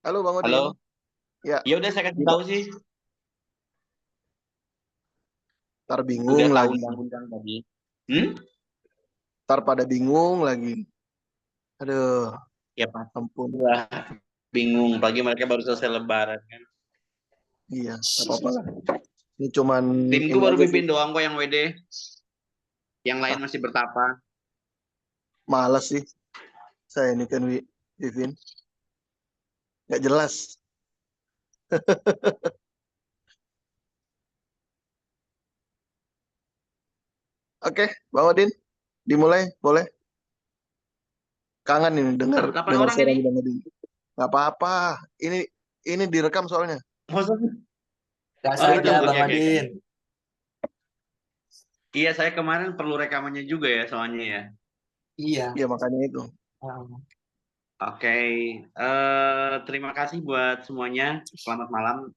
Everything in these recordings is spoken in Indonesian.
Halo Bang Odin. Halo, Ya, ya udah saya kasih tahu gimana? sih, Ntar udah bingung tahu lagi. undang-undang tadi. Hmm? Ntar pada bingung lagi. Aduh, Ya pasti ampun. lah, bingung. Pagi mereka baru selesai Lebaran kan. Iya, nggak apa-apa lah. Ini cuman Timku ini baru aja sih. pimpin doang kok yang WD, yang lain Ah, masih bertapa. malas sih. Saya ini kan Vivin. Nggak jelas. Oke, Bang Odin. Dimulai, boleh. Kangen ini dengar 8 dengar orang suara ini, Bang Odin. Nggak apa-apa. Ini direkam soalnya. maksudnya? Gas Oh aja itu, oke Bang oke oke. Odin. Iya saya kemarin perlu rekamannya juga ya soalnya ya. Iya. Iya, makanya itu. Ah, Oke, terima kasih buat semuanya. Selamat malam,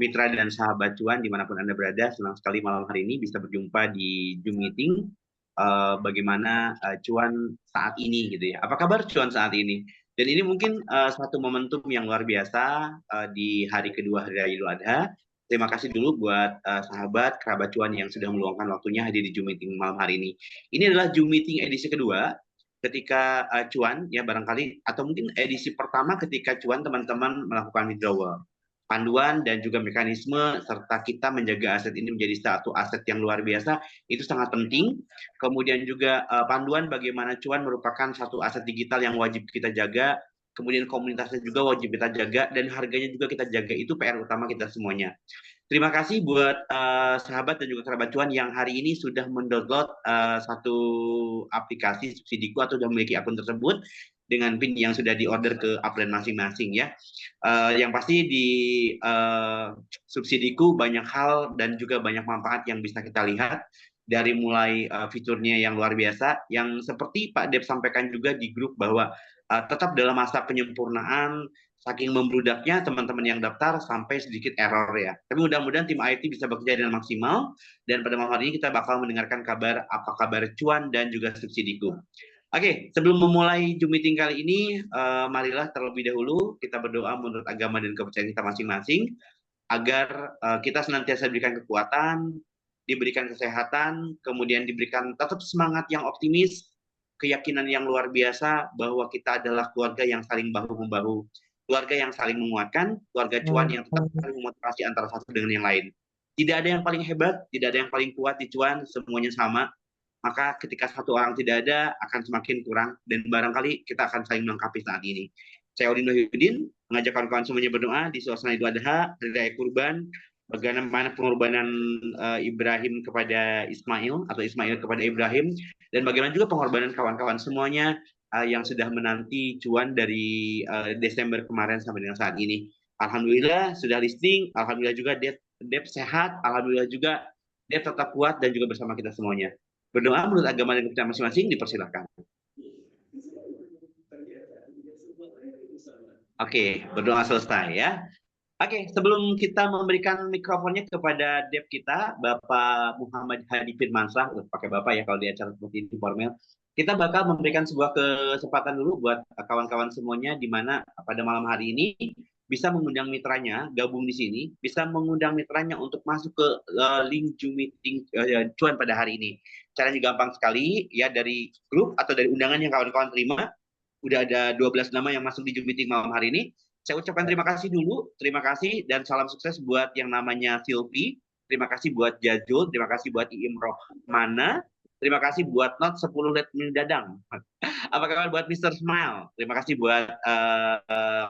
mitra dan sahabat cuan dimanapun Anda berada. Senang sekali malam hari ini bisa berjumpa di Zoom meeting. Bagaimana cuan saat ini gitu ya? Apa kabar cuan saat ini? Dan ini mungkin satu momentum yang luar biasa di hari kedua Hari Raya Idul Adha. Terima kasih dulu buat sahabat kerabat cuan yang sudah meluangkan waktunya hadir di Zoom meeting malam hari ini. Ini adalah Zoom meeting edisi kedua ketika cuan ya barangkali atau mungkin edisi pertama ketika cuan teman-teman melakukan withdrawal. Panduan dan juga mekanisme serta kita menjaga aset ini menjadi satu aset yang luar biasa itu sangat penting. Kemudian juga panduan bagaimana cuan merupakan satu aset digital yang wajib kita jaga. Kemudian komunitasnya juga wajib kita jaga dan harganya juga kita jaga, itu PR utama kita semuanya. Terima kasih buat sahabat dan juga kerabat cuan yang hari ini sudah mendownload satu aplikasi Subsidiku atau sudah memiliki akun tersebut dengan PIN yang sudah diorder ke upline masing-masing ya. Yang pasti di Subsidiku banyak hal dan juga banyak manfaat yang bisa kita lihat dari mulai fiturnya yang luar biasa yang seperti Pak Dep sampaikan juga di grup bahwa tetap dalam masa penyempurnaan. Saking membludaknya teman-teman yang daftar sampai sedikit error ya. Tapi mudah-mudahan tim IT bisa bekerja dengan maksimal dan pada malam hari ini kita bakal mendengarkan kabar apa kabar cuan dan juga subsidiku. Oke, sebelum memulai Zoom meeting kali ini, marilah terlebih dahulu kita berdoa menurut agama dan kepercayaan kita masing-masing agar kita senantiasa diberikan kekuatan, diberikan kesehatan, kemudian diberikan tetap semangat yang optimis, keyakinan yang luar biasa bahwa kita adalah keluarga yang saling bahu-membahu, keluarga yang saling menguatkan, keluarga cuan yang tetap saling memotivasi antara satu dengan yang lain. Tidak ada yang paling hebat, tidak ada yang paling kuat di cuan, semuanya sama. Maka ketika satu orang tidak ada, akan semakin kurang, dan barangkali kita akan saling melengkapi saat ini. Saya Odin Wahyudin, mengajak kawan-kawan semuanya berdoa di suasana Idul Adha, Hari Raya Kurban, bagaimana pengorbanan Ibrahim kepada Ismail, atau Ismail kepada Ibrahim, dan bagaimana juga pengorbanan kawan-kawan semuanya yang sudah menanti cuan dari Desember kemarin sampai dengan saat ini. Alhamdulillah sudah listing, Alhamdulillah juga Dep sehat, Alhamdulillah juga Dep tetap kuat dan juga bersama kita semuanya. Berdoa menurut agama dan kepercayaan masing-masing dipersilakan. Oke, berdoa selesai ya. Oke, sebelum kita memberikan mikrofonnya kepada Dep kita, Bapak Muhammad Hadi Firmansyah, pakai Bapak ya kalau di acara seperti ini formal, kita bakal memberikan sebuah kesempatan dulu buat kawan-kawan semuanya di mana pada malam hari ini bisa mengundang mitranya gabung di sini, bisa mengundang mitranya untuk masuk ke link Zoom meeting cuan pada hari ini. Caranya gampang sekali ya, dari grup atau dari undangan yang kawan-kawan terima. Udah ada 12 nama yang masuk di Zoom meeting malam hari ini. Saya ucapkan terima kasih dulu, terima kasih dan salam sukses buat yang namanya Silvi, terima kasih buat Jajul, terima kasih buat Iim Rohmana, terima kasih buat Not 10 Let Me Dadang. Apa kabar buat Mr. Smile? Terima kasih buat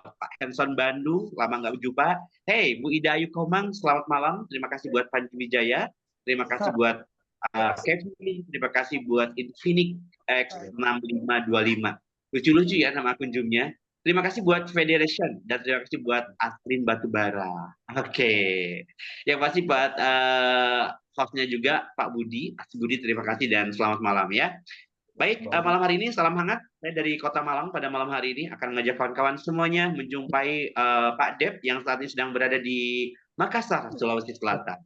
Pak Henson Bandung, lama nggak berjumpa. Hey, Bu Ida Ayu Komang, selamat malam. Terima kasih buat Panji Wijaya. Terima kasih buat Kevin. Terima kasih buat Infinix X6525. Lucu-lucu ya nama akun Zoom-nya. Terima kasih buat Federation dan terima kasih buat Astrin Batubara. Oke. Yang pasti buat hostnya juga Pak Budi. Mas Budi terima kasih dan selamat malam ya. Baik, malam hari ini salam hangat. Saya dari Kota Malang pada malam hari ini akan mengajak kawan-kawan semuanya menjumpai Pak Dep yang saat ini sedang berada di Makassar, Sulawesi Selatan.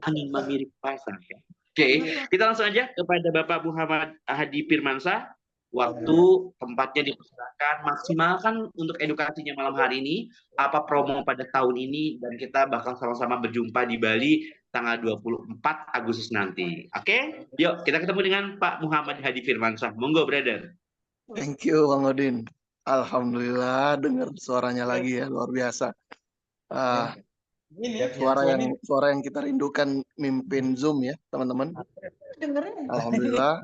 Angin mirip pasang ya. Oke, kita langsung aja kepada Bapak Muhammad Hadi Firmansyah. waktu, tempatnya dipersilakan, maksimalkan untuk edukasinya malam hari ini, apa promo pada tahun ini, dan kita bakal sama-sama berjumpa di Bali tanggal 24 Agustus nanti. Oke? Yuk, kita ketemu dengan Pak Muhammad Hadi Firmansyah. Monggo, brother. Thank you, Bang Odin. Alhamdulillah, dengar suaranya lagi ya, luar biasa. Ah, suara yang kita rindukan mimpin Zoom ya, teman-teman. Alhamdulillah.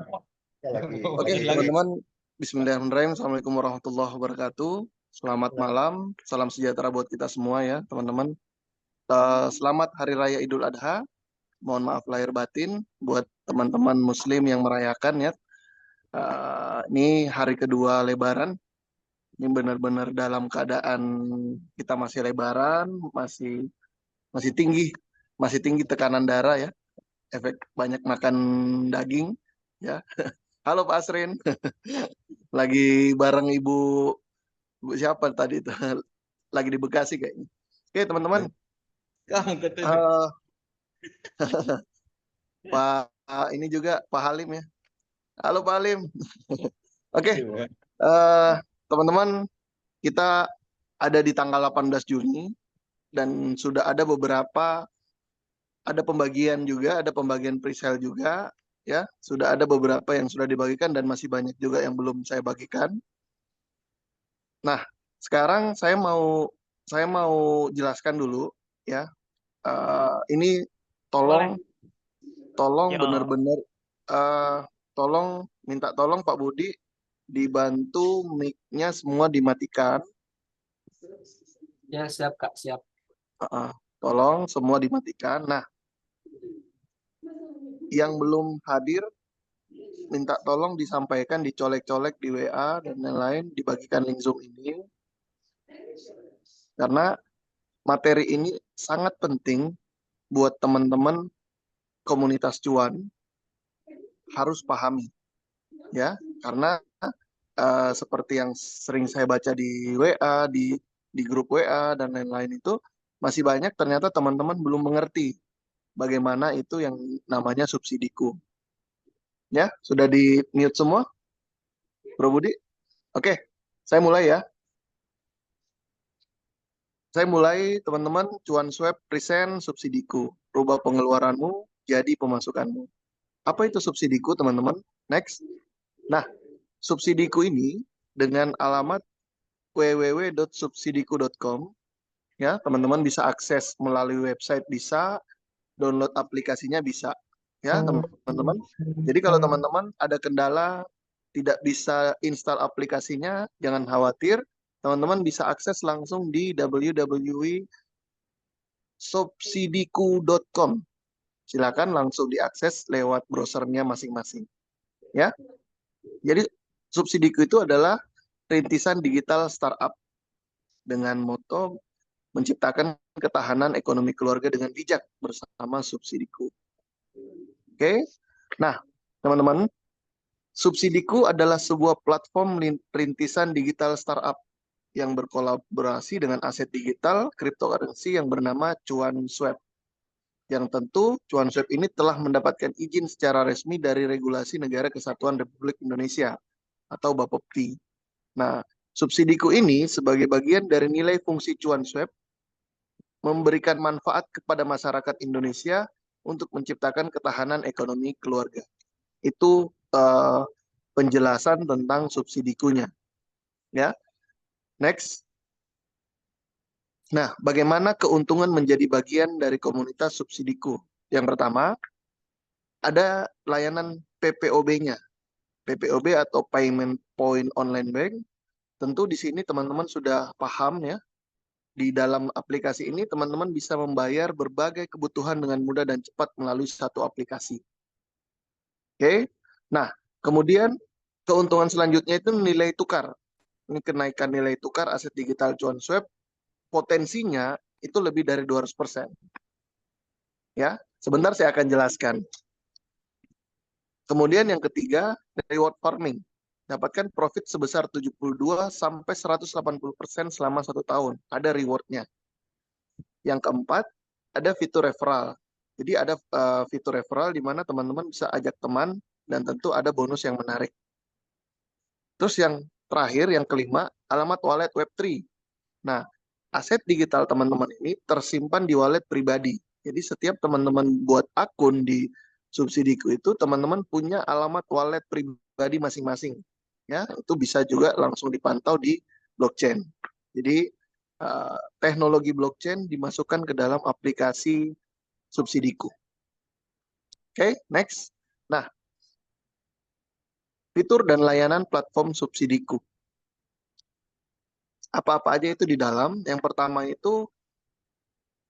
Oke, teman-teman. Bismillahirrahmanirrahim. Assalamualaikum warahmatullahi wabarakatuh. Selamat malam, salam sejahtera buat kita semua ya, teman-teman. Selamat Hari Raya Idul Adha. Mohon maaf lahir batin buat teman-teman Muslim yang merayakan ya. Ini hari kedua Lebaran. Ini benar-benar dalam keadaan kita masih Lebaran, masih tinggi tekanan darah ya. Efek banyak makan daging ya. Halo Pak Asrin, lagi bareng ibu siapa tadi itu? Lagi di Bekasi kayaknya. Oke teman-teman, eh, Pak ini juga Pak Halim ya. Halo Pak Halim. Oke, teman-teman, kita ada di tanggal 18 Juni dan sudah ada pembagian juga, ada pembagian presale juga ya. Sudah ada beberapa yang sudah dibagikan dan masih banyak juga yang belum saya bagikan. Nah, sekarang saya mau jelaskan dulu ya. Ini tolong benar-benar eh, minta tolong Pak Budi dibantu mic-nya semua dimatikan. Ya, siap Kak, siap. Tolong semua dimatikan. Nah, yang belum hadir minta tolong disampaikan, dicolek-colek di WA dan lain-lain, dibagikan link Zoom ini. Karena materi ini sangat penting buat teman-teman komunitas cuan harus pahami ya, karena seperti yang sering saya baca di WA, di grup WA dan lain-lain itu masih banyak ternyata teman-teman belum mengerti bagaimana itu yang namanya subsidiku. Ya, sudah di mute semua, Bro Budi? Oke, saya mulai ya. Saya mulai, teman-teman. Cuan Swap present subsidiku. Rubah pengeluaranmu jadi pemasukanmu. Apa itu subsidiku, teman-teman? Next. Nah, subsidiku ini dengan alamat www.subsidiku.com ya, teman-teman bisa akses melalui website, bisa download aplikasinya, bisa ya, teman-teman. Jadi kalau teman-teman ada kendala tidak bisa install aplikasinya, jangan khawatir. Teman-teman bisa akses langsung di www.subsidiku.com. Silakan langsung diakses lewat browsernya masing-masing. Ya. Jadi Subsidiku itu adalah rintisan digital startup dengan moto menciptakan ketahanan ekonomi keluarga dengan bijak bersama Subsidiku. Oke. Nah, teman-teman, Subsidiku adalah sebuah platform rintisan digital startup yang berkolaborasi dengan aset digital cryptocurrency yang bernama Cuan Swap. Yang tentu Cuan Swap ini telah mendapatkan izin secara resmi dari Regulasi Negara Kesatuan Republik Indonesia atau Bapepti. Nah, Subsidiku ini sebagai bagian dari nilai fungsi Cuan Swap memberikan manfaat kepada masyarakat Indonesia untuk menciptakan ketahanan ekonomi keluarga. Itu penjelasan tentang subsidikunya. Ya, next. Nah, bagaimana keuntungan menjadi bagian dari komunitas subsidiku? Yang pertama, ada layanan PPOB-nya. PPOB atau Payment Point Online Bank. Tentu di sini teman-teman sudah paham ya. Di dalam aplikasi ini teman-teman bisa membayar berbagai kebutuhan dengan mudah dan cepat melalui satu aplikasi. Oke. Nah, kemudian keuntungan selanjutnya itu nilai tukar. Ini kenaikan nilai tukar aset digital Cuan Swap potensinya itu lebih dari 200%. Ya, sebentar saya akan jelaskan. Kemudian yang ketiga, reward farming. Dapatkan profit sebesar 72 sampai 180% selama 1 tahun. Ada rewardnya. Yang keempat, ada fitur referral. Jadi ada fitur referral di mana teman-teman bisa ajak teman dan tentu ada bonus yang menarik. Terus yang terakhir, yang kelima, alamat wallet Web3. Nah, aset digital teman-teman ini tersimpan di wallet pribadi. Jadi setiap teman-teman buat akun di Subsidiku itu, teman-teman punya alamat wallet pribadi masing-masing. Ya, itu bisa juga langsung dipantau di blockchain. Jadi teknologi blockchain dimasukkan ke dalam aplikasi Subsidiku. Oke, next. Nah, fitur dan layanan platform Subsidiku. Apa-apa aja itu di dalam. Yang pertama itu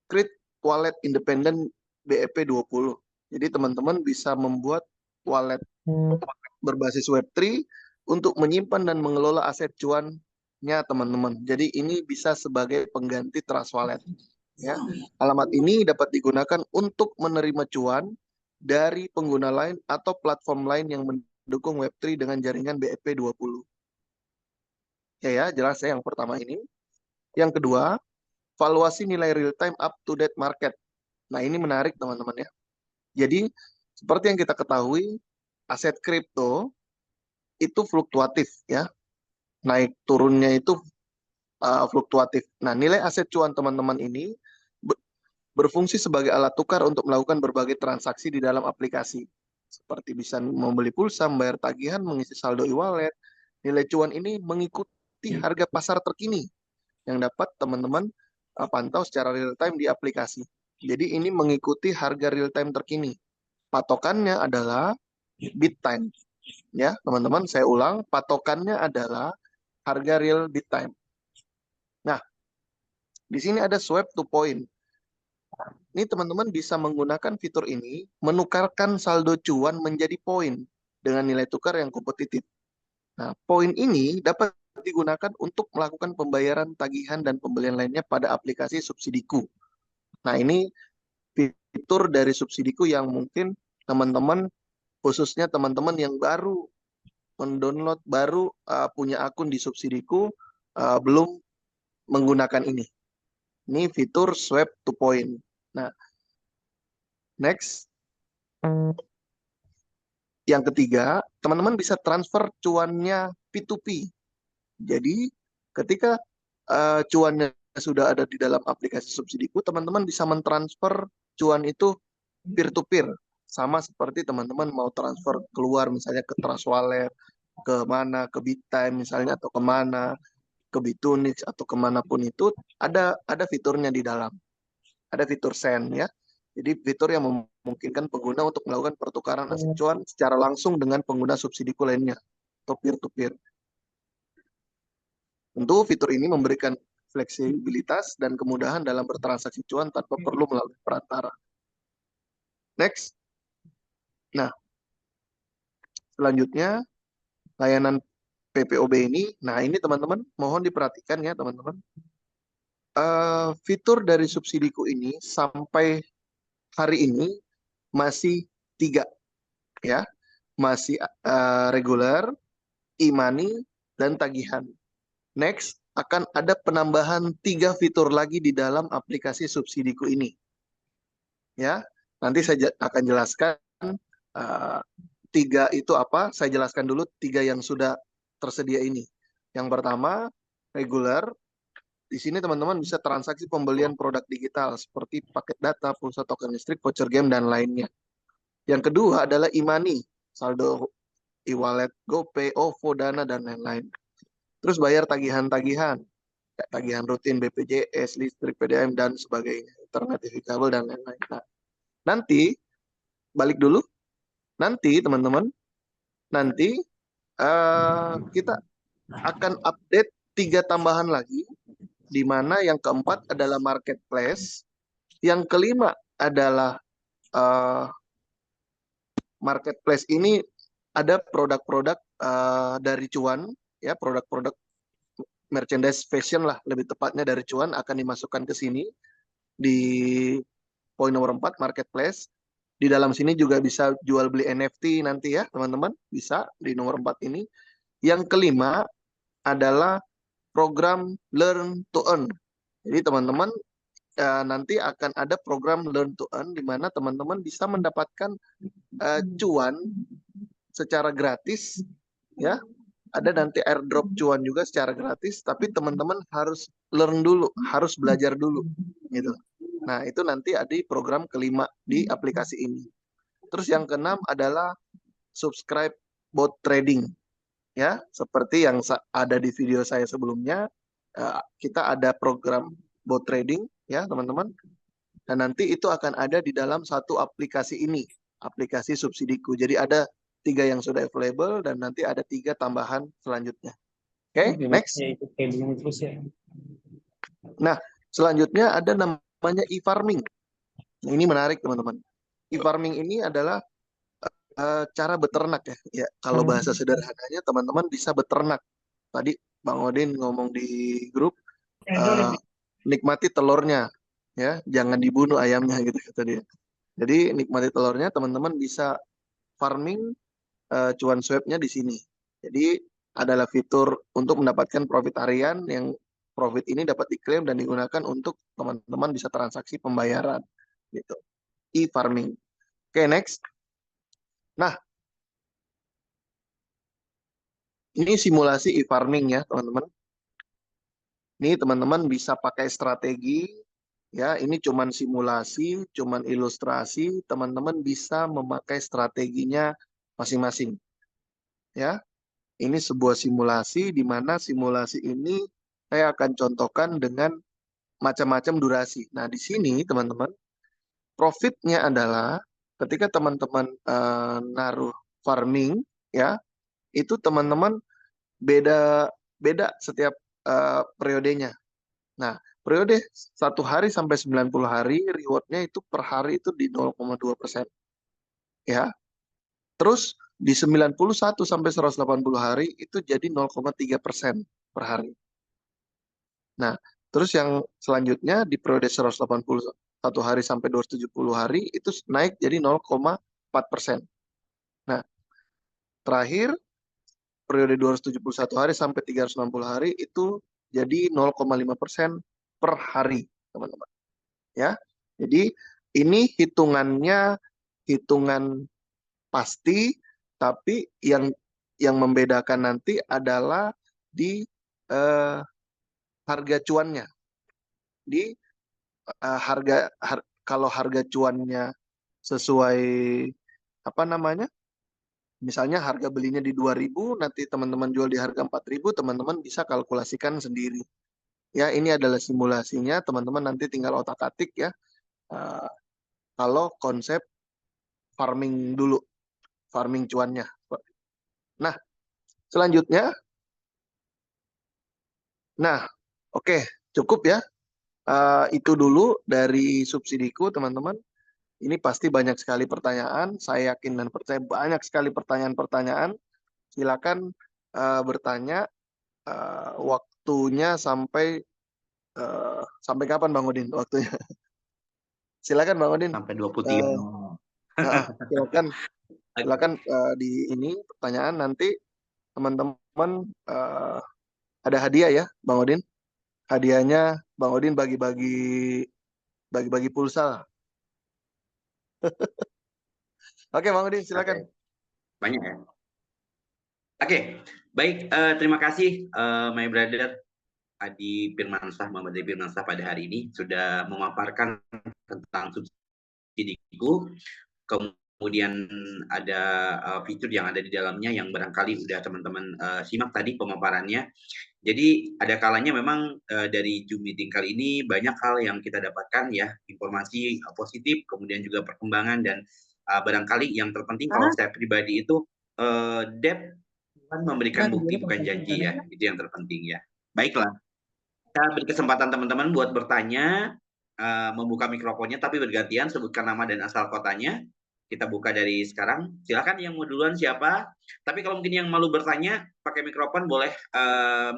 create wallet independent BEP 20. Jadi teman-teman bisa membuat wallet berbasis Web3 untuk menyimpan dan mengelola aset cuannya teman-teman. Jadi ini bisa sebagai pengganti Trust Wallet. Ya. Alamat ini dapat digunakan untuk menerima cuan dari pengguna lain atau platform lain yang mendukung Web3 dengan jaringan BEP 20. Ya, jelas ya yang pertama ini. Yang kedua, valuasi nilai real time up to date market. Nah, ini menarik teman-teman ya. Jadi, seperti yang kita ketahui, aset kripto itu fluktuatif ya. Naik turunnya itu fluktuatif. Nah, nilai aset cuan teman-teman ini berfungsi sebagai alat tukar untuk melakukan berbagai transaksi di dalam aplikasi. Seperti bisa membeli pulsa, membayar tagihan, mengisi saldo e-wallet. Nilai cuan ini mengikuti harga pasar terkini yang dapat teman-teman pantau secara real time di aplikasi. Jadi ini mengikuti harga real time terkini. Patokannya adalah BitTime. Ya, teman-teman, saya ulang, patokannya adalah harga real BitTime. Nah, di sini ada swap to point. Ini teman-teman bisa menggunakan fitur ini menukarkan saldo cuan menjadi poin dengan nilai tukar yang kompetitif. Nah, poin ini dapat digunakan untuk melakukan pembayaran tagihan dan pembelian lainnya pada aplikasi Subsidiku. Nah, ini fitur dari Subsidiku yang mungkin teman-teman, khususnya teman-teman yang baru mendownload, baru punya akun di Subsidiku, belum menggunakan ini. Ini fitur swap to point. Nah, next. Yang ketiga, teman-teman bisa transfer cuannya P2P. Jadi, ketika cuannya sudah ada di dalam aplikasi Subsidiku, teman-teman bisa mentransfer cuan itu peer-to-peer. Sama seperti teman-teman mau transfer keluar misalnya ke Trust Wallet, ke mana, ke BitTime misalnya, atau kemana, ke Bitunix, atau kemanapun itu, ada fiturnya di dalam. Ada fitur send ya. Jadi fitur yang memungkinkan pengguna untuk melakukan pertukaran aset cuan secara langsung dengan pengguna Subsidiku lainnya atau peer-to-peer. Tentu fitur ini memberikan fleksibilitas dan kemudahan dalam bertransaksi cuan tanpa perlu melalui perantara. Next. Nah, selanjutnya layanan PPOB ini. Nah, ini teman-teman mohon diperhatikan ya teman-teman. Fitur dari Subsidiku ini sampai hari ini masih 3 ya, masih reguler, e-money, dan tagihan. Next akan ada penambahan 3 fitur lagi di dalam aplikasi Subsidiku ini. Ya, nanti saya akan jelaskan 3 itu apa. Saya jelaskan dulu 3 yang sudah tersedia ini. Yang pertama, reguler. Di sini teman-teman bisa transaksi pembelian produk digital seperti paket data, pulsa token listrik, voucher game, dan lainnya. Yang kedua adalah e-money, saldo e-wallet, GoPay, OVO, Dana, dan lain-lain. Terus bayar tagihan-tagihan, tagihan rutin BPJS, listrik, PDAM, dan sebagainya, internet, TV kabel, dan lain-lain. Nah, nanti, balik dulu, nanti teman-teman, nanti kita akan update 3 tambahan lagi, di mana yang keempat adalah marketplace, yang kelima adalah marketplace ini ada produk-produk dari cuan, ya produk-produk merchandise fashion lah lebih tepatnya dari cuan akan dimasukkan ke sini di poin nomor 4 marketplace. Di dalam sini juga bisa jual beli NFT nanti ya teman-teman, bisa di nomor 4 ini. Yang kelima adalah program Learn to Earn. Jadi teman-teman nanti akan ada program Learn to Earn di mana teman-teman bisa mendapatkan cuan secara gratis ya ada nanti airdrop cuan juga secara gratis, tapi teman-teman harus learn dulu, harus belajar dulu, gitu. Nah, itu nanti ada di program kelima di aplikasi ini. Terus yang keenam adalah subscribe bot trading, ya, seperti yang ada di video saya sebelumnya. Kita ada program bot trading, ya, teman-teman. Dan nanti itu akan ada di dalam satu aplikasi ini, aplikasi Subsidiku. Jadi ada 3 yang sudah available dan nanti ada 3 tambahan selanjutnya. Oke, next. Nah, selanjutnya ada namanya e-farming. Nah, ini menarik teman-teman. E-farming ini adalah cara beternak ya. Ya, kalau bahasa sederhananya teman-teman bisa beternak. Tadi Bang Odin ngomong di grup, nikmati telurnya, ya, jangan dibunuh ayamnya gitu kata dia. Jadi nikmati telurnya, teman-teman bisa farming cuan swabnya di sini. Jadi adalah fitur untuk mendapatkan profit harian yang profit ini dapat diklaim dan digunakan untuk teman-teman bisa transaksi pembayaran gitu. E-farming. Oke, next. Nah, ini simulasi e-farming ya, teman-teman. Ini teman-teman bisa pakai strategi ya, ini cuman simulasi, cuman ilustrasi, teman-teman bisa memakai strateginya masing-masing. Ya. Ini sebuah simulasi di mana simulasi ini saya akan contohkan dengan macam-macam durasi. Nah, di sini teman-teman, profitnya adalah ketika teman-teman naruh farming ya, itu teman-teman beda beda setiap periodenya. Nah, periode 1 hari sampai 90 hari, rewardnya itu per hari itu di 0,2%. Ya. Terus di 91 sampai 180 hari itu jadi 0,3% per hari. Nah, terus yang selanjutnya di periode 181 hari sampai 270 hari itu naik jadi 0,4%. Nah, terakhir periode 271 hari sampai 360 hari itu jadi 0,5% per hari, teman-teman. Ya. Jadi ini hitungan pasti, tapi yang membedakan nanti adalah di harga cuannya. Di kalau harga cuannya sesuai apa namanya? Misalnya harga belinya di 2.000, nanti teman-teman jual di harga 4.000, teman-teman bisa kalkulasikan sendiri. Ya, ini adalah simulasinya, teman-teman nanti tinggal otak-atik ya. Kalau konsep farming dulu, farming cuannya. Nah, selanjutnya, nah, oke, cukup ya. Itu dulu dari subsidiku, teman-teman. Ini pasti banyak sekali pertanyaan. Saya yakin dan percaya banyak sekali pertanyaan-pertanyaan. Silakan bertanya. Waktunya sampai kapan Bang Udin? Waktunya. Silakan Bang Udin. Sampai 23. Silakan di ini pertanyaan nanti teman-teman ada hadiah ya Bang Udin. Hadiahnya Bang Udin bagi-bagi pulsa. Oke, Bang Udin, silakan. Banyak ya. Oke, baik. Terima kasih, my brother Adi Firmansyah, Muhammad Adi Firmansyah pada hari ini sudah memaparkan tentang subsidiku. Kemudian ada fitur yang ada di dalamnya yang barangkali udah teman-teman simak tadi pemaparannya. Jadi ada kalanya memang dari Zoom meeting kali ini banyak hal yang kita dapatkan ya, informasi positif, kemudian juga perkembangan dan barangkali yang terpenting kalau saya pribadi itu Dep memberikan bukti bukan janji ya, itu yang terpenting ya. Baiklah, kita beri kesempatan teman-teman buat bertanya, membuka mikrofonnya tapi bergantian sebutkan nama dan asal kotanya. Kita buka dari sekarang. Silakan yang mau duluan siapa. Tapi kalau mungkin yang malu bertanya, pakai mikrofon boleh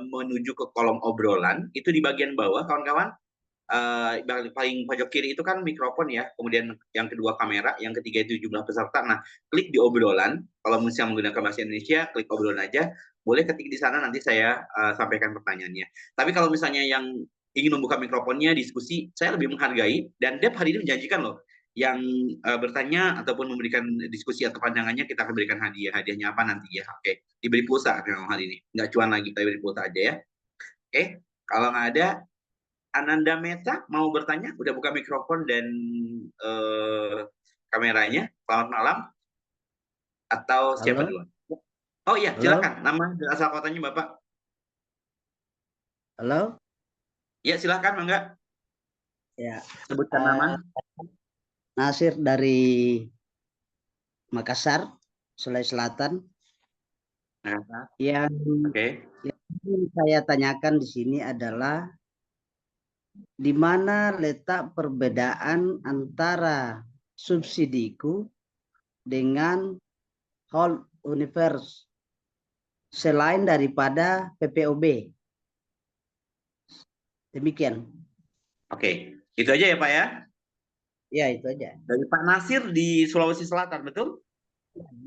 menuju ke kolom obrolan. Itu di bagian bawah, kawan-kawan. Paling pojok kiri itu kan mikrofon ya. Kemudian yang kedua kamera, yang ketiga itu jumlah peserta. Nah, klik di obrolan. Kalau misalnya menggunakan bahasa Indonesia, klik obrolan aja. Boleh ketik di sana, nanti saya sampaikan pertanyaannya. Tapi kalau misalnya yang ingin membuka mikrofonnya, diskusi, saya lebih menghargai. Dan Dep hari ini menjanjikan loh, yang bertanya ataupun memberikan diskusi atau pandangannya, kita akan berikan hadiah. Hadiahnya apa nanti ya? Oke, diberi pulsa memang hari ini. Nggak cuan lagi, kita beri pulsa aja ya. Oke, kalau nggak ada, Ananda Meta mau bertanya? Udah buka mikrofon dan kameranya. Selamat malam. Atau siapa Halo, duluan? Oh iya, halo, silakan. Nama dan asal kotanya Bapak. halo. Ya, silakan, Mangga. Ya, Sebutkan nama. Nasir dari Makassar, Sulawesi Selatan. Nah, Yang, Oke. yang ingin saya tanyakan di sini adalah di mana letak perbedaan antara subsidiku dengan whole universe selain daripada PPOB. Demikian. Oke. Itu aja ya, Pak ya. Ya, itu aja. Dari Pak Nasir di Sulawesi Selatan, betul?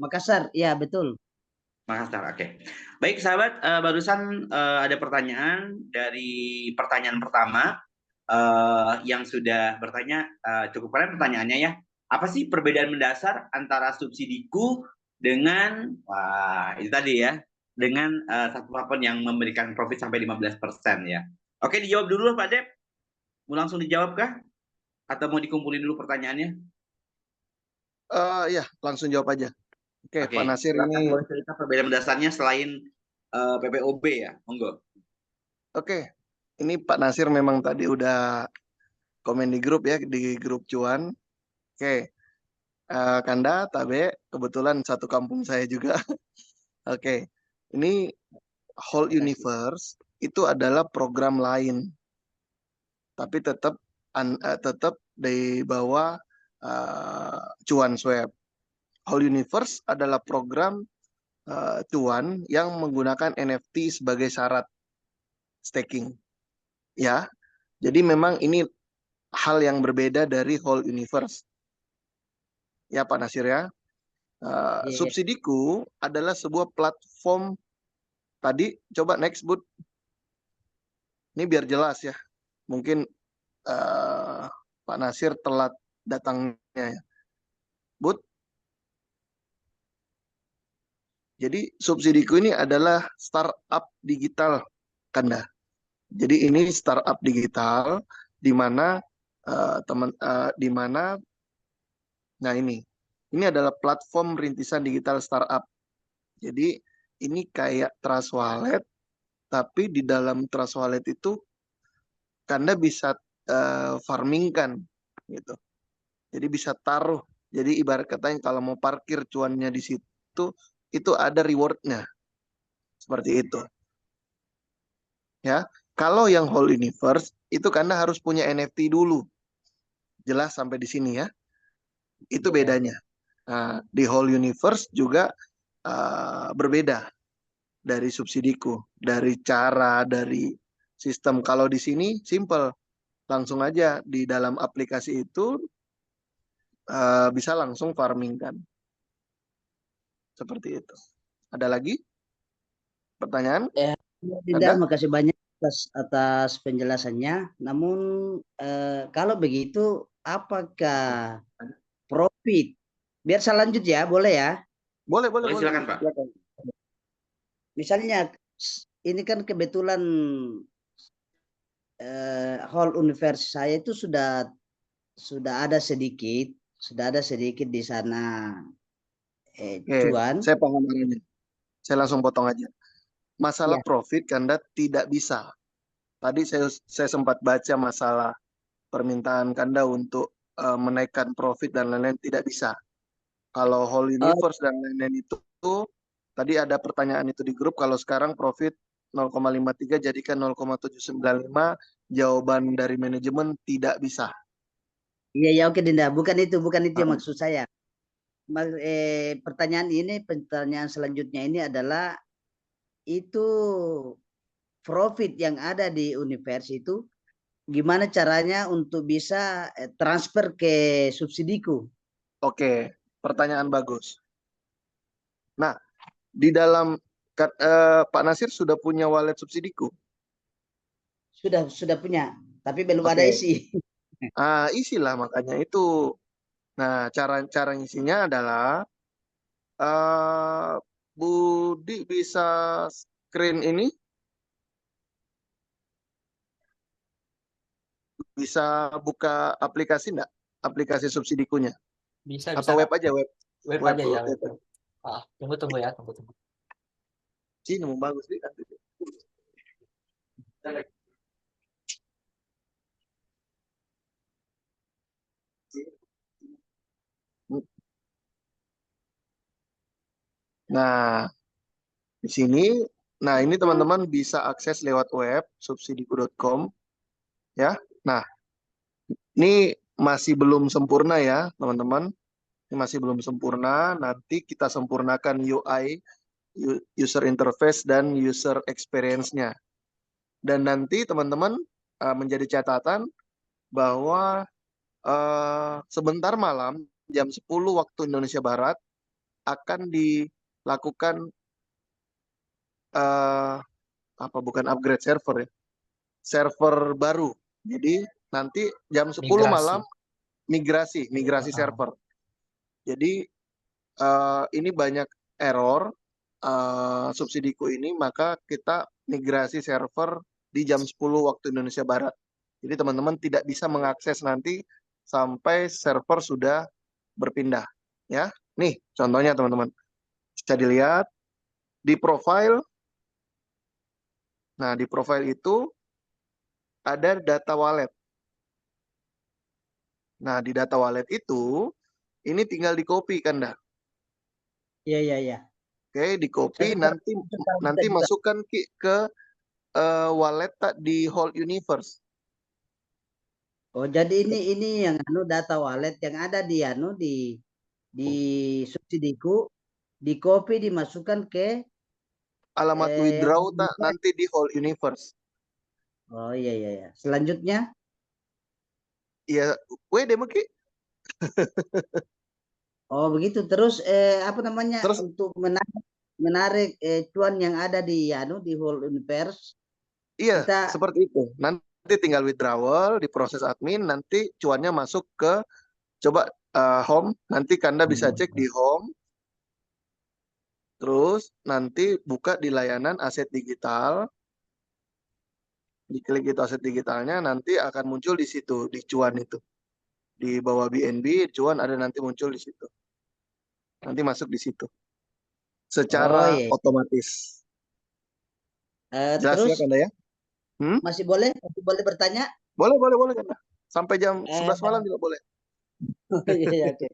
Makassar, ya betul. Makassar, oke. Baik, sahabat, barusan ada pertanyaan dari pertanyaan pertama yang sudah bertanya, cukup keren pertanyaannya ya. Apa sih perbedaan mendasar antara subsidiku dengan, wah itu tadi ya, dengan satu platform yang memberikan profit sampai 15% ya. Oke, dijawab dulu Pak Dep. Mau langsung dijawab kah? Atau mau dikumpulin dulu pertanyaannya? Ya, langsung jawab aja. Oke, Oke, Pak Nasir silakan ini. boleh cerita perbedaan mendasarnya selain PPOB ya, monggo. Oke, ini Pak Nasir memang tadi udah komen di grup ya, di grup cuan. Oke, Kanda, Tabe, kebetulan satu kampung saya juga. Oke, ini Whole Terima kasih. Universe itu adalah program lain, tapi tetap di bawah cuan swab. Whole Universe adalah program cuan yang menggunakan NFT sebagai syarat staking. Ya, jadi memang ini hal yang berbeda dari Whole Universe. Ya, Pak Nasir ya. Ya, ya. Subsidiku adalah sebuah platform. Tadi coba next Bud. Ini biar jelas ya. Mungkin Pak Nasir telat datangnya ya. Bud. Jadi subsidiku ini adalah startup digital, Kanda. Jadi ini startup digital di mana di mana, nah ini adalah platform rintisan digital startup. Jadi ini kayak Trust Wallet, tapi di dalam Trust Wallet itu Kanda bisa farmingkan gitu. Jadi bisa taruh. Jadi ibarat katanya kalau mau parkir cuannya di situ, itu ada rewardnya. Seperti itu. Ya, kalau yang Whole Universe itu Kanda harus punya NFT dulu. Jelas sampai di sini ya. Itu Ya. bedanya. Nah, di Whole Universe juga berbeda dari subsidiku, dari cara, dari sistem. Kalau di sini simple, langsung aja di dalam aplikasi itu bisa langsung farming kan, seperti itu. Ada lagi pertanyaan, Ya, Dinda, Anda? makasih banyak atas penjelasannya. Namun kalau begitu, apakah profit? Biar saya lanjut ya, boleh ya? Boleh, boleh, Boleh, boleh. silakan Pak. Silakan. Misalnya ini kan kebetulan whole universe saya itu sudah ada sedikit di sana Oke, cuan. saya paham arahnya. Saya langsung potong aja. Masalah Ya, profit, Anda tidak bisa. Tadi saya sempat baca masalah permintaan Kanda untuk menaikkan profit dan lain-lain, tidak bisa. Kalau Whole oh, Universe dan lain-lain itu, tadi ada pertanyaan itu di grup, kalau sekarang profit 0,53 jadikan 0,795, jawaban dari manajemen tidak bisa. iya ya, oke Dinda, bukan itu yang Ah, maksud saya. Pertanyaan selanjutnya ini adalah itu profit yang ada di univers itu gimana caranya untuk bisa transfer ke subsidiku? Oke, pertanyaan bagus. Nah, di dalam Pak Nasir sudah punya wallet subsidiku. Sudah punya, tapi belum ada Oke, isi. isilah makanya itu. Nah, cara ngisinya adalah Budi bisa screen ini, bisa buka aplikasi enggak? Aplikasi Subsidikunya Bisa, atau web aja, web web web aja ya, web. web. Tunggu ya, tunggu. Sini mau bagus nih. Nah, di sini, nah ini teman-teman bisa akses lewat web subsidiku.com ya. Nah, ini masih belum sempurna ya, teman-teman. Ini masih belum sempurna. Nanti kita sempurnakan UI, user interface dan user experience-nya. Dan nanti teman-teman menjadi catatan bahwa sebentar malam jam 10 waktu Indonesia Barat akan dilakukan bukan upgrade server ya, server baru. Jadi nanti jam 10 malam migrasi server. Jadi ini banyak error Subsidiku ini, maka kita migrasi server di jam 10 waktu Indonesia Barat. Jadi teman-teman tidak bisa mengakses nanti sampai server sudah berpindah ya. Nih contohnya teman-teman, bisa dilihat di profile. Nah, di profile itu ada data wallet. Nah, di data wallet itu ini tinggal di copy kan dah. Iya. Oke, di copy, nanti masukkan ke wallet di whole universe. Oh, jadi ini yang data wallet yang ada di di Subsidiku, di copy dimasukkan ke alamat withdraw nanti di whole universe. Oh iya. Selanjutnya? Iya, mungkin. Oh begitu. Terus apa namanya, Terus untuk menarik cuan yang ada di di whole universe? Iya, Kita seperti itu. Nanti tinggal withdrawal, diproses admin, nanti cuannya masuk ke coba home. Nanti Kanda bisa cek di home. Terus nanti buka di layanan aset digital. Diklik itu aset digitalnya, nanti akan muncul di situ, di cuan itu. Di bawah BNB, cuan ada nanti muncul di situ. Nanti masuk di situ. Secara iya. otomatis. Jelas Terus ya Kanda ya? masih boleh bertanya? Boleh Kanda. Sampai jam 11 malam juga boleh. Iya, oke.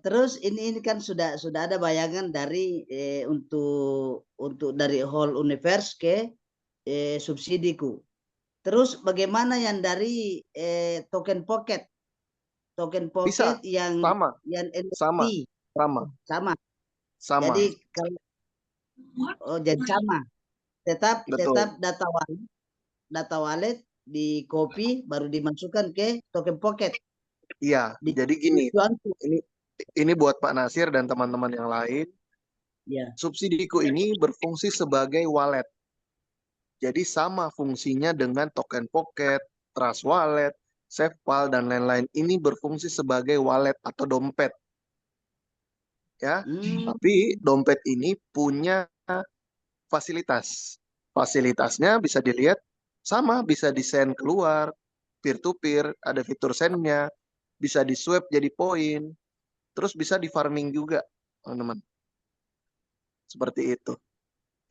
Terus ini kan sudah ada bayangan dari untuk dari whole universe ke Subsidiku. Terus bagaimana yang dari token pocket? Token Bisa, pocket yang NFT sama. Jadi kalau jadi sama. Tetap Betul. data wallet di copy baru dimasukkan ke token pocket. Iya, jadi gini, ini buat Pak Nasir dan teman-teman yang lain. Ya. Subsidiku ini berfungsi sebagai wallet. Jadi sama fungsinya dengan token pocket, trust wallet, SafePal, dan lain-lain. Ini berfungsi sebagai wallet atau dompet. Ya, tapi dompet ini punya fasilitas. Fasilitasnya bisa dilihat sama, bisa di-send keluar, peer-to-peer, ada fitur send-nya, bisa di-swap jadi poin, terus bisa di-farming juga, teman-teman. Seperti itu.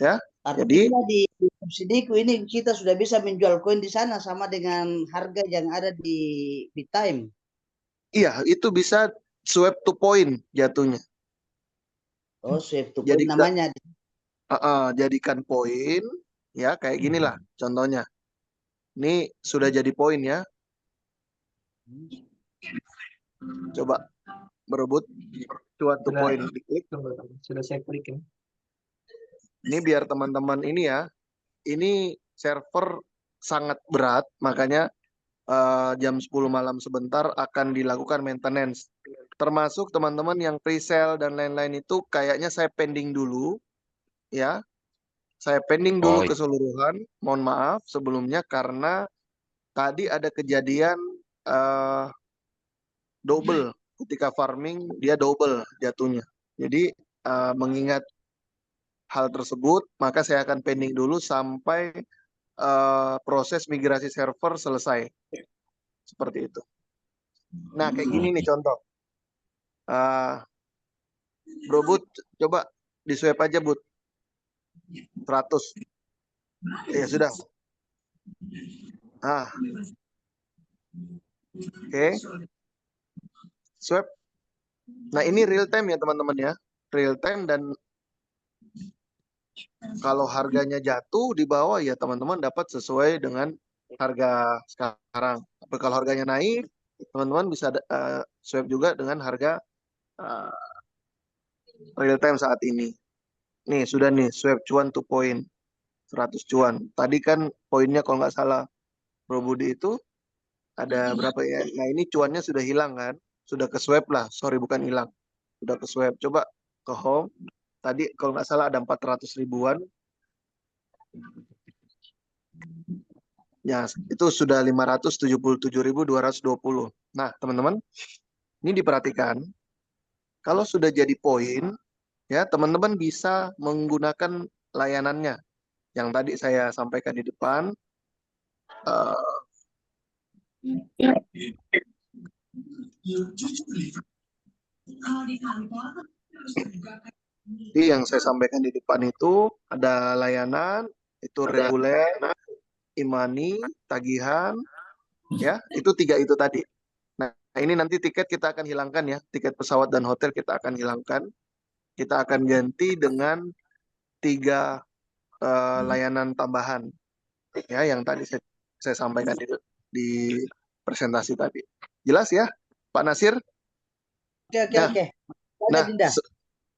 Ya. Artinya di Subsidiku ini kita sudah bisa menjual koin di sana sama dengan harga yang ada di Time. Iya, itu bisa swap to point jatuhnya. Oh, swap to point namanya. Jadikan poin, ya kayak gini lah contohnya. Ini sudah jadi poin ya. Coba berebut cuan to point, diklik. Sudah saya klik ya. Ini biar teman-teman ini ya. Ini server sangat berat, makanya jam 10 malam sebentar akan dilakukan maintenance. Termasuk teman-teman yang pre-sale dan lain-lain itu kayaknya saya pending dulu. Ya, saya pending dulu keseluruhan. Mohon maaf sebelumnya karena tadi ada kejadian double ketika farming dia double jatuhnya. Jadi mengingat hal tersebut, maka saya akan pending dulu sampai proses migrasi server selesai. Seperti itu. Nah, kayak gini nih contoh. Bro Bud, coba di swap aja Bud. 100. Ya sudah. Oke. Swap. Nah, ini real time ya teman-teman ya. Real time, dan kalau harganya jatuh di bawah ya teman-teman dapat sesuai dengan harga sekarang. Tapi kalau harganya naik, teman-teman bisa swap juga dengan harga real time saat ini. Nih, sudah nih, swap cuan to point. 100 cuan. Tadi kan poinnya kalau nggak salah Bro Budi itu ada berapa ya? Nah, ini cuannya sudah hilang kan? Sudah ke swap lah. Sorry, bukan hilang. Sudah ke swap. Coba ke home. Tadi kalau nggak salah ada 400 ribuan. Ya, itu sudah 577.220. Nah, teman-teman, ini diperhatikan. Kalau sudah jadi poin, ya teman-teman bisa menggunakan layanannya yang tadi saya sampaikan di depan. Jadi yang saya sampaikan di depan itu ada layanan, itu reguler, e-money, tagihan, ya itu 3 itu tadi. Nah, ini nanti tiket kita akan hilangkan ya, tiket pesawat dan hotel kita akan hilangkan. Kita akan ganti dengan 3 layanan tambahan, ya yang tadi saya sampaikan di presentasi tadi. Jelas ya, Pak Nasir? Oke. Nah,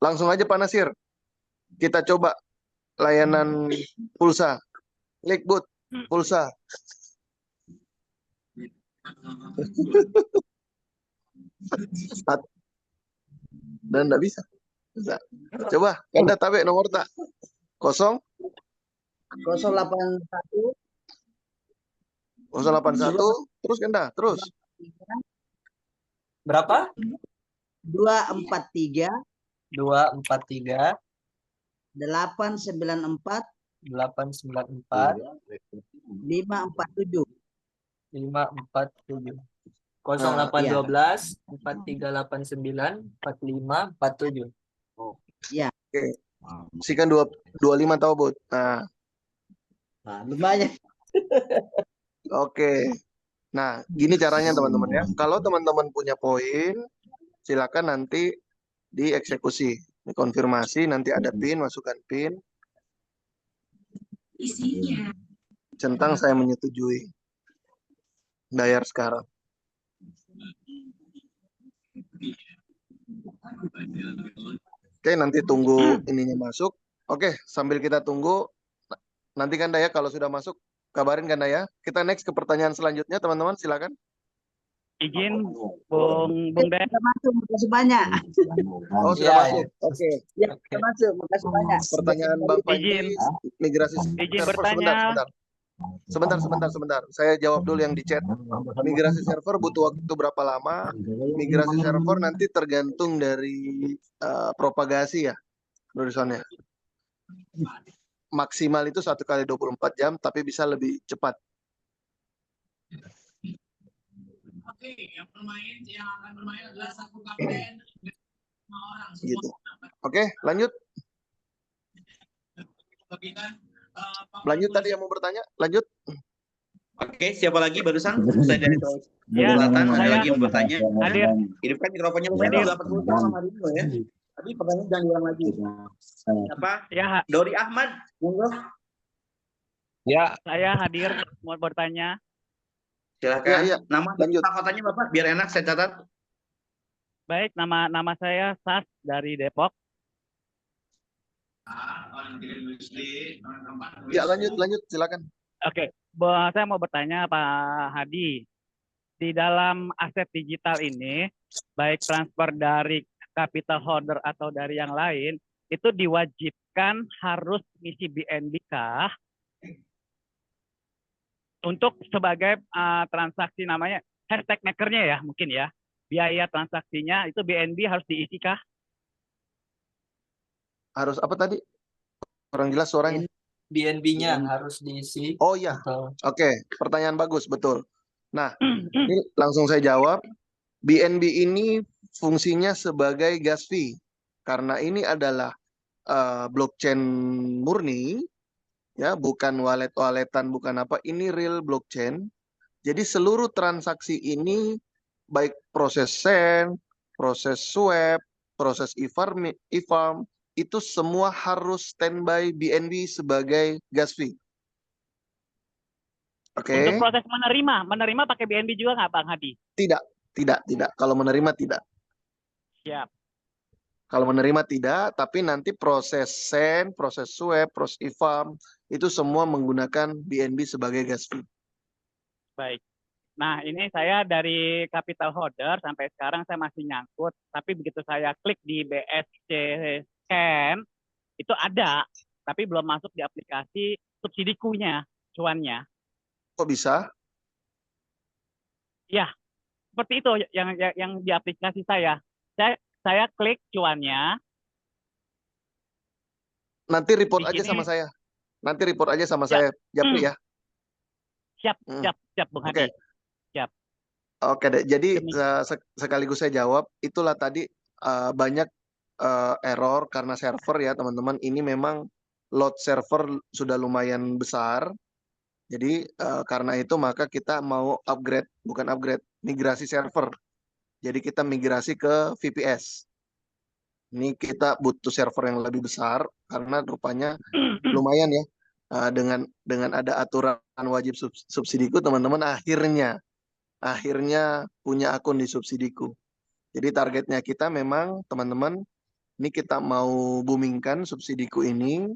langsung aja Pak Nasir. Kita coba layanan pulsa. Liquid pulsa. Dan enggak bisa. Coba, Anda tabe nomor tak? 081 terus Anda, terus. Berapa? 243 243 894 894 547. 547. Iya. 0812 4389 4547. Iya. Oke. Sikan 25 tahu, Bud. Nah, Lumayan. oke. Nah, gini caranya teman-teman ya. Kalau teman-teman punya poin, silakan nanti dieksekusi, dikonfirmasi, nanti ada PIN, masukkan PIN. Centang saya menyetujui. Bayar sekarang. Oke, nanti tunggu ininya masuk. Oke, sambil kita tunggu, nanti kan ya kalau sudah masuk, kabarin kan ya. Kita next ke pertanyaan selanjutnya, teman-teman, silakan. Izin, Bung Ben. Sudah masuk, makasih banyak. Oh, sudah Iya, masuk. Oke. Ya, sudah masuk, makasih banyak. Pertanyaan Bang Panji, Izin. migrasi Izin server, bertanya. sebentar. Saya jawab dulu yang di chat. Migrasi server butuh waktu berapa lama? Migrasi server nanti tergantung dari propagasi ya, barusannya. Maksimal itu 1 kali 24 jam, tapi bisa lebih cepat. Oke, yang akan bermain adalah satu kapten, 5 orang. Gitu. Oke, lanjut. Lanjut tadi yang mau bertanya, lanjut. Oke, siapa lagi barusan? Saya dari Ya, Selatan, ada saya lagi yang bertanya. hadir. Hidupkan mikrofonnya lu Hadir. 80 tahun sama Ringo ya. Tapi pertanyaan jangan diulang lagi. Apa? Ya, Dori Ahmad, monggo. ya, saya hadir mau bertanya. Silakan. Ya, Nama dan lanjut. kotanya Bapak biar enak saya catat. Baik, nama saya Sas dari Depok. Ya, lanjut, silakan. Oke, saya mau bertanya Pak Hadi. Di dalam aset digital ini, baik transfer dari capital holder atau dari yang lain, itu diwajibkan harus misi BNB kah? Untuk sebagai transaksi namanya hashtag makernya ya mungkin ya. biaya transaksinya itu BNB harus diisi kah? Harus apa tadi? Kurang jelas suaranya. BNB-nya harus diisi Oh iya, atau oke, pertanyaan bagus, betul. Nah, ini langsung saya jawab. BNB ini fungsinya sebagai gas fee karena ini adalah blockchain murni, ya, bukan wallet-walletan, bukan apa. Ini real blockchain. Jadi seluruh transaksi ini baik proses send, proses swap, proses e-farm itu semua harus standby BNB sebagai gas fee. Oke. Untuk proses menerima pakai BNB juga nggak Bang Hadi? Tidak. Kalau menerima tidak. Siap. Kalau menerima tidak, tapi nanti proses send, proses swap, proses e-farm itu semua menggunakan BNB sebagai gas fee. Baik. Nah, ini saya dari capital holder sampai sekarang saya masih nyangkut, tapi begitu saya klik di BSC Scan, itu ada, tapi belum masuk di aplikasi subsidiku-nya, cuannya. Kok bisa? Ya, seperti itu yang di aplikasi saya. Saya klik cuannya. Nanti report Di aja sini- sama saya. Nanti report aja sama saya, Japri ya. Siap, Bung Oke. Hadi. Siap. Oke deh. Jadi Demi- sekaligus saya jawab, itulah tadi banyak error karena server ya teman-teman. Ini memang load server sudah lumayan besar. Jadi karena itu maka kita mau migrasi server. Jadi kita migrasi ke VPS. Ini kita butuh server yang lebih besar karena rupanya lumayan ya. Dengan ada aturan wajib subsidiku, teman-teman akhirnya punya akun di subsidiku. Jadi targetnya kita memang teman-teman, ini kita mau boomingkan subsidiku ini.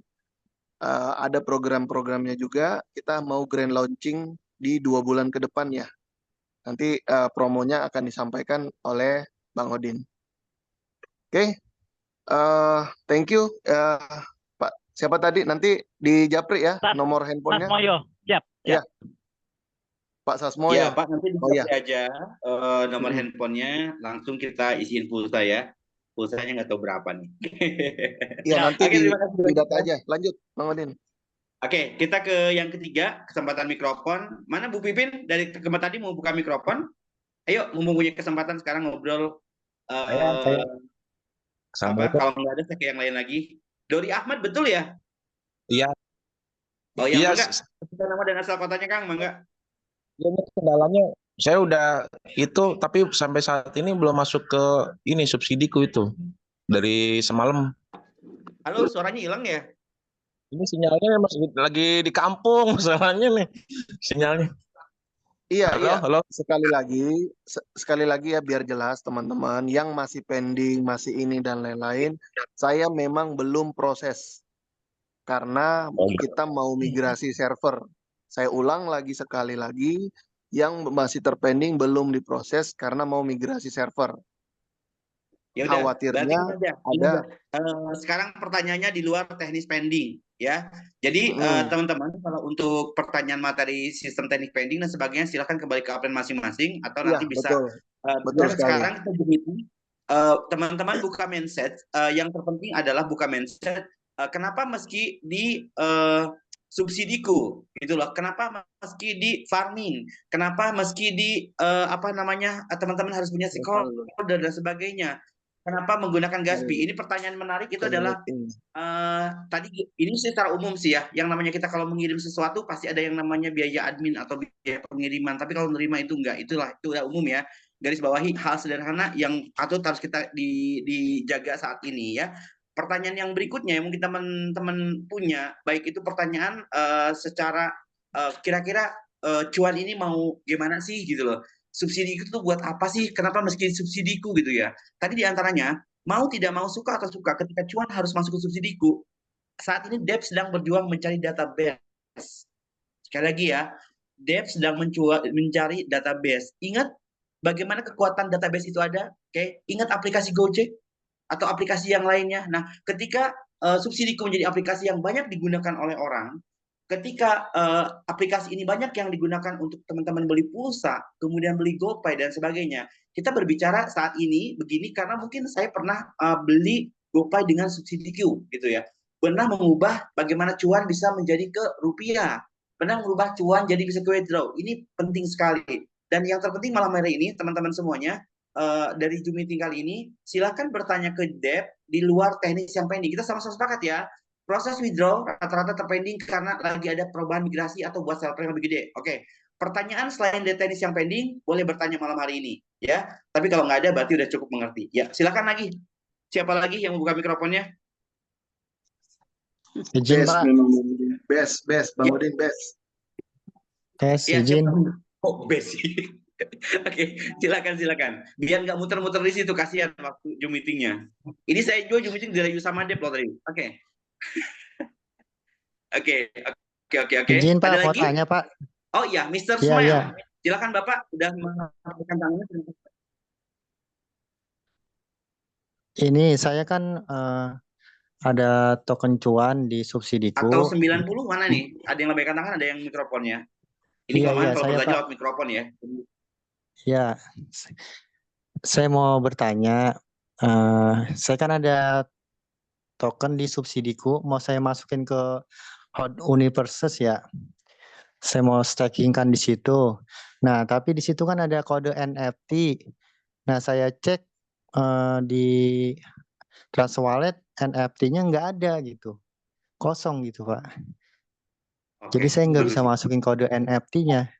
Ada program-programnya juga. Kita mau grand launching di 2 bulan ke depan ya. Nanti promonya akan disampaikan oleh Bang Odin. Oke. Thank you. Pak, siapa tadi? Nanti di Japri ya nomor handphonenya. Mas Moyo, siap. Ya. Pak Sasmo Ya, ya. Pak, nanti Oh, iya. dikasih aja nomor handphonenya, langsung kita isiin pulsa ya. Pulsanya nggak tahu berapa nih. Iya, nanti Oke, di terima kasih. data aja. Lanjut, Bang Odin. Oke, kita ke yang ketiga, kesempatan mikrofon. Mana Bu Pipin dari kemarin tadi mau buka mikrofon? Ayo, mumpung punya kesempatan sekarang ngobrol. Saya. Kalau nggak ada, saya ke yang lain lagi. Dori Ahmad, betul ya? Iya. Oh, yang Iya, enggak? Kita nama dan asal kotanya, Kang, Mangga. ini kendalanya saya udah itu, tapi sampai saat ini belum masuk ke ini subsidiku itu dari semalam. Halo, suaranya hilang ya? Ini sinyalnya masih lagi di kampung, masalahnya nih sinyalnya. Iya, Halo, iya. halo. Sekali lagi ya biar jelas teman-teman yang masih pending, masih ini dan lain-lain, saya memang belum proses karena kita mau migrasi server. Saya ulang lagi sekali lagi, yang masih terpending belum diproses karena mau migrasi server. Ya udah, Khawatirnya berarti ini ada. Sekarang pertanyaannya di luar teknis pending ya. Jadi teman-teman kalau untuk pertanyaan materi sistem teknik pending dan sebagainya silahkan kembali ke upline masing-masing atau nanti Iya, bisa betul dan sekali. sekarang kita begitu teman-teman buka mindset, yang terpenting adalah buka mindset kenapa meski di subsidiku gitu loh, kenapa meski di farming, kenapa meski di apa namanya teman-teman harus punya stakeholder dan sebagainya. Kenapa menggunakan gas fee? Ini pertanyaan menarik itu adalah tadi ini secara umum sih ya, yang namanya kita kalau mengirim sesuatu pasti ada yang namanya biaya admin atau biaya pengiriman. Tapi kalau menerima itu enggak, itu udah umum ya. Garis bawahi hal sederhana yang patut harus kita dijaga saat ini ya. Pertanyaan yang berikutnya yang mungkin teman-teman punya, baik itu pertanyaan secara kira-kira cuan ini mau gimana sih gitu loh. Subsidi itu buat apa sih? Kenapa meski subsidiku gitu ya? Tadi diantaranya mau tidak mau, suka atau suka, ketika cuan harus masuk ke subsidiku. Saat ini Dev sedang berjuang mencari database. Sekali lagi ya, Dev sedang mencari database. Ingat bagaimana kekuatan database itu ada? Oke, ingat aplikasi Gojek atau aplikasi yang lainnya. Nah, ketika subsidiku menjadi aplikasi yang banyak digunakan oleh orang, ketika aplikasi ini banyak yang digunakan untuk teman-teman beli pulsa, kemudian beli GoPay dan sebagainya, kita berbicara saat ini begini karena mungkin saya pernah beli GoPay dengan subsidi Q gitu ya. Pernah mengubah bagaimana cuan bisa menjadi ke rupiah. Pernah mengubah cuan jadi bisa ke withdraw. Ini penting sekali. Dan yang terpenting malam hari ini, teman-teman semuanya, dari Zoom meeting kali ini, silakan bertanya ke Deb di luar teknis yang pending. Kita sama-sama sepakat ya. Proses withdraw rata-rata terpending karena lagi ada perubahan migrasi atau buat sell yang lebih gede. Oke. Pertanyaan selain dari teknis yang pending, boleh bertanya malam hari ini. Ya. Tapi kalau nggak ada, berarti udah cukup mengerti. Ya, silakan lagi. Siapa lagi yang membuka mikrofonnya? Izin Best, Pak, best, Bang Udin, best. tes Ya, izin. siapa? Oh, basic. Oke, silakan. Biar nggak muter-muter di situ, kasihan waktu Zoom meetingnya. Ini saya juga Zoom meeting dari sama Dep loh tadi. Oke. Oke. Izin Ada Pak, mau lagi? tanya Pak. Oh iya, Mr. Iya, Smile. iya. Silakan Bapak, udah mengangkat tangannya. Ini saya kan ada token cuan di Atau subsidiku. 90 mana nih? Ada yang lebih tangan, ada yang mikrofonnya. Ini Iya, kalau saya bertanya Pak. lewat mikrofon ya. Ya, saya mau bertanya. Saya kan ada token di subsidiku, mau saya masukin ke Hot Universes ya. Saya mau stakingkan di situ. Nah, tapi di situ kan ada kode NFT. Nah, saya cek di Trust Wallet NFT-nya nggak ada gitu, kosong gitu Pak. Oke, Jadi saya nggak bisa bagus. masukin kode NFT-nya.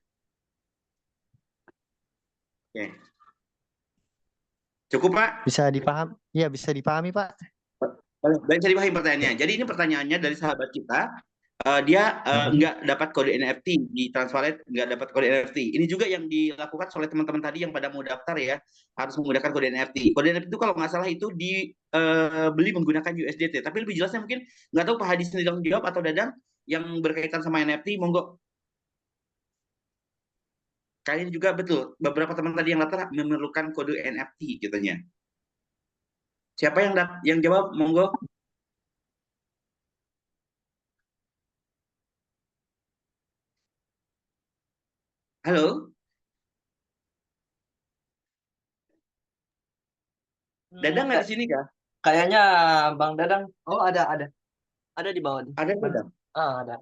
Oke. Cukup Pak? Bisa dipaham? Ya bisa dipahami Pak. Baik, saya dipahami pertanyaannya. Jadi ini pertanyaannya dari sahabat kita. Dia nggak dapat kode NFT di Transvalet, nggak dapat kode NFT. Ini juga yang dilakukan oleh teman-teman tadi yang pada mau daftar ya, harus menggunakan kode NFT. Kode NFT itu kalau nggak salah itu dibeli menggunakan USDT. Tapi lebih jelasnya mungkin nggak tahu Pak Hadi sendiri yang jawab atau Dadang yang berkaitan sama NFT, monggo. Kalian juga betul, beberapa teman tadi yang daftar memerlukan kode NFT katanya. Siapa yang jawab, monggo? Halo? Dadang nggak di sini kah? Kayaknya Bang Dadang. Oh, ada. Ada di bawah. Ada Dadang? Ada.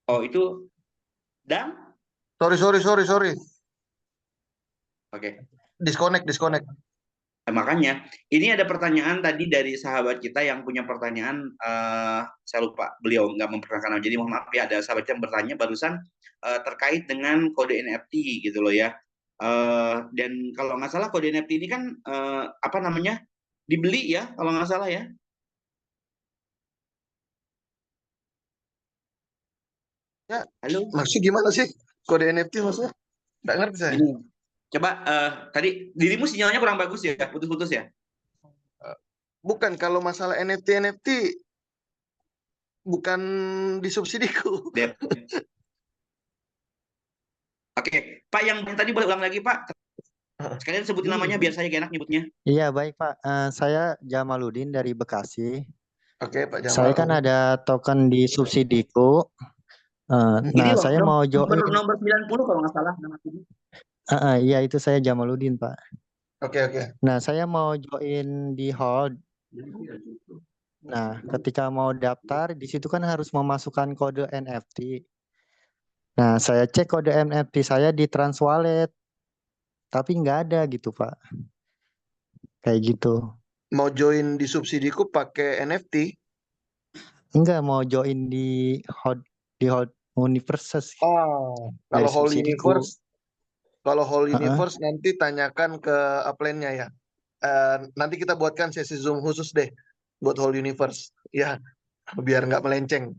Oh, itu Dang? Sorry. Oke. Disconnect. Makanya, ini ada pertanyaan tadi dari sahabat kita yang punya pertanyaan, saya lupa, beliau nggak memperkenalkan. Jadi mohon maaf ya, ada sahabat yang bertanya barusan terkait dengan kode NFT gitu loh ya. Dan kalau nggak salah kode NFT ini kan apa namanya dibeli ya, kalau nggak salah ya. Ya, halo. Maksudnya gimana sih kode NFT maksudnya? Nggak ngerti saya. Ini. Coba tadi dirimu sinyalnya kurang bagus ya, putus-putus ya. Bukan, kalau masalah NFT bukan disubsidiku. Oke, Pak yang tadi boleh ulang lagi Pak. Sekalian sebutin namanya biar saya gak enak nyebutnya. Iya baik Pak, saya Jamaludin dari Bekasi. Oke Pak Jamal. Saya kan ada token di subsidiku. Nah loh, saya mau join. Nomor 90 kalau nggak salah nama ini. Iya itu saya Jamaludin Pak. Oke. Nah saya mau join di Hold. Nah ketika mau daftar di situ kan harus memasukkan kode NFT. Nah saya cek kode NFT saya di Transwallet, tapi nggak ada gitu Pak. Kayak gitu. Mau join di subsidiku pakai NFT? Enggak, mau join di Hot Universes. Oh, kalau Whole Universe nanti tanyakan ke upline-nya ya. Nanti kita buatkan sesi Zoom khusus deh buat Whole Universe ya, biar nggak melenceng.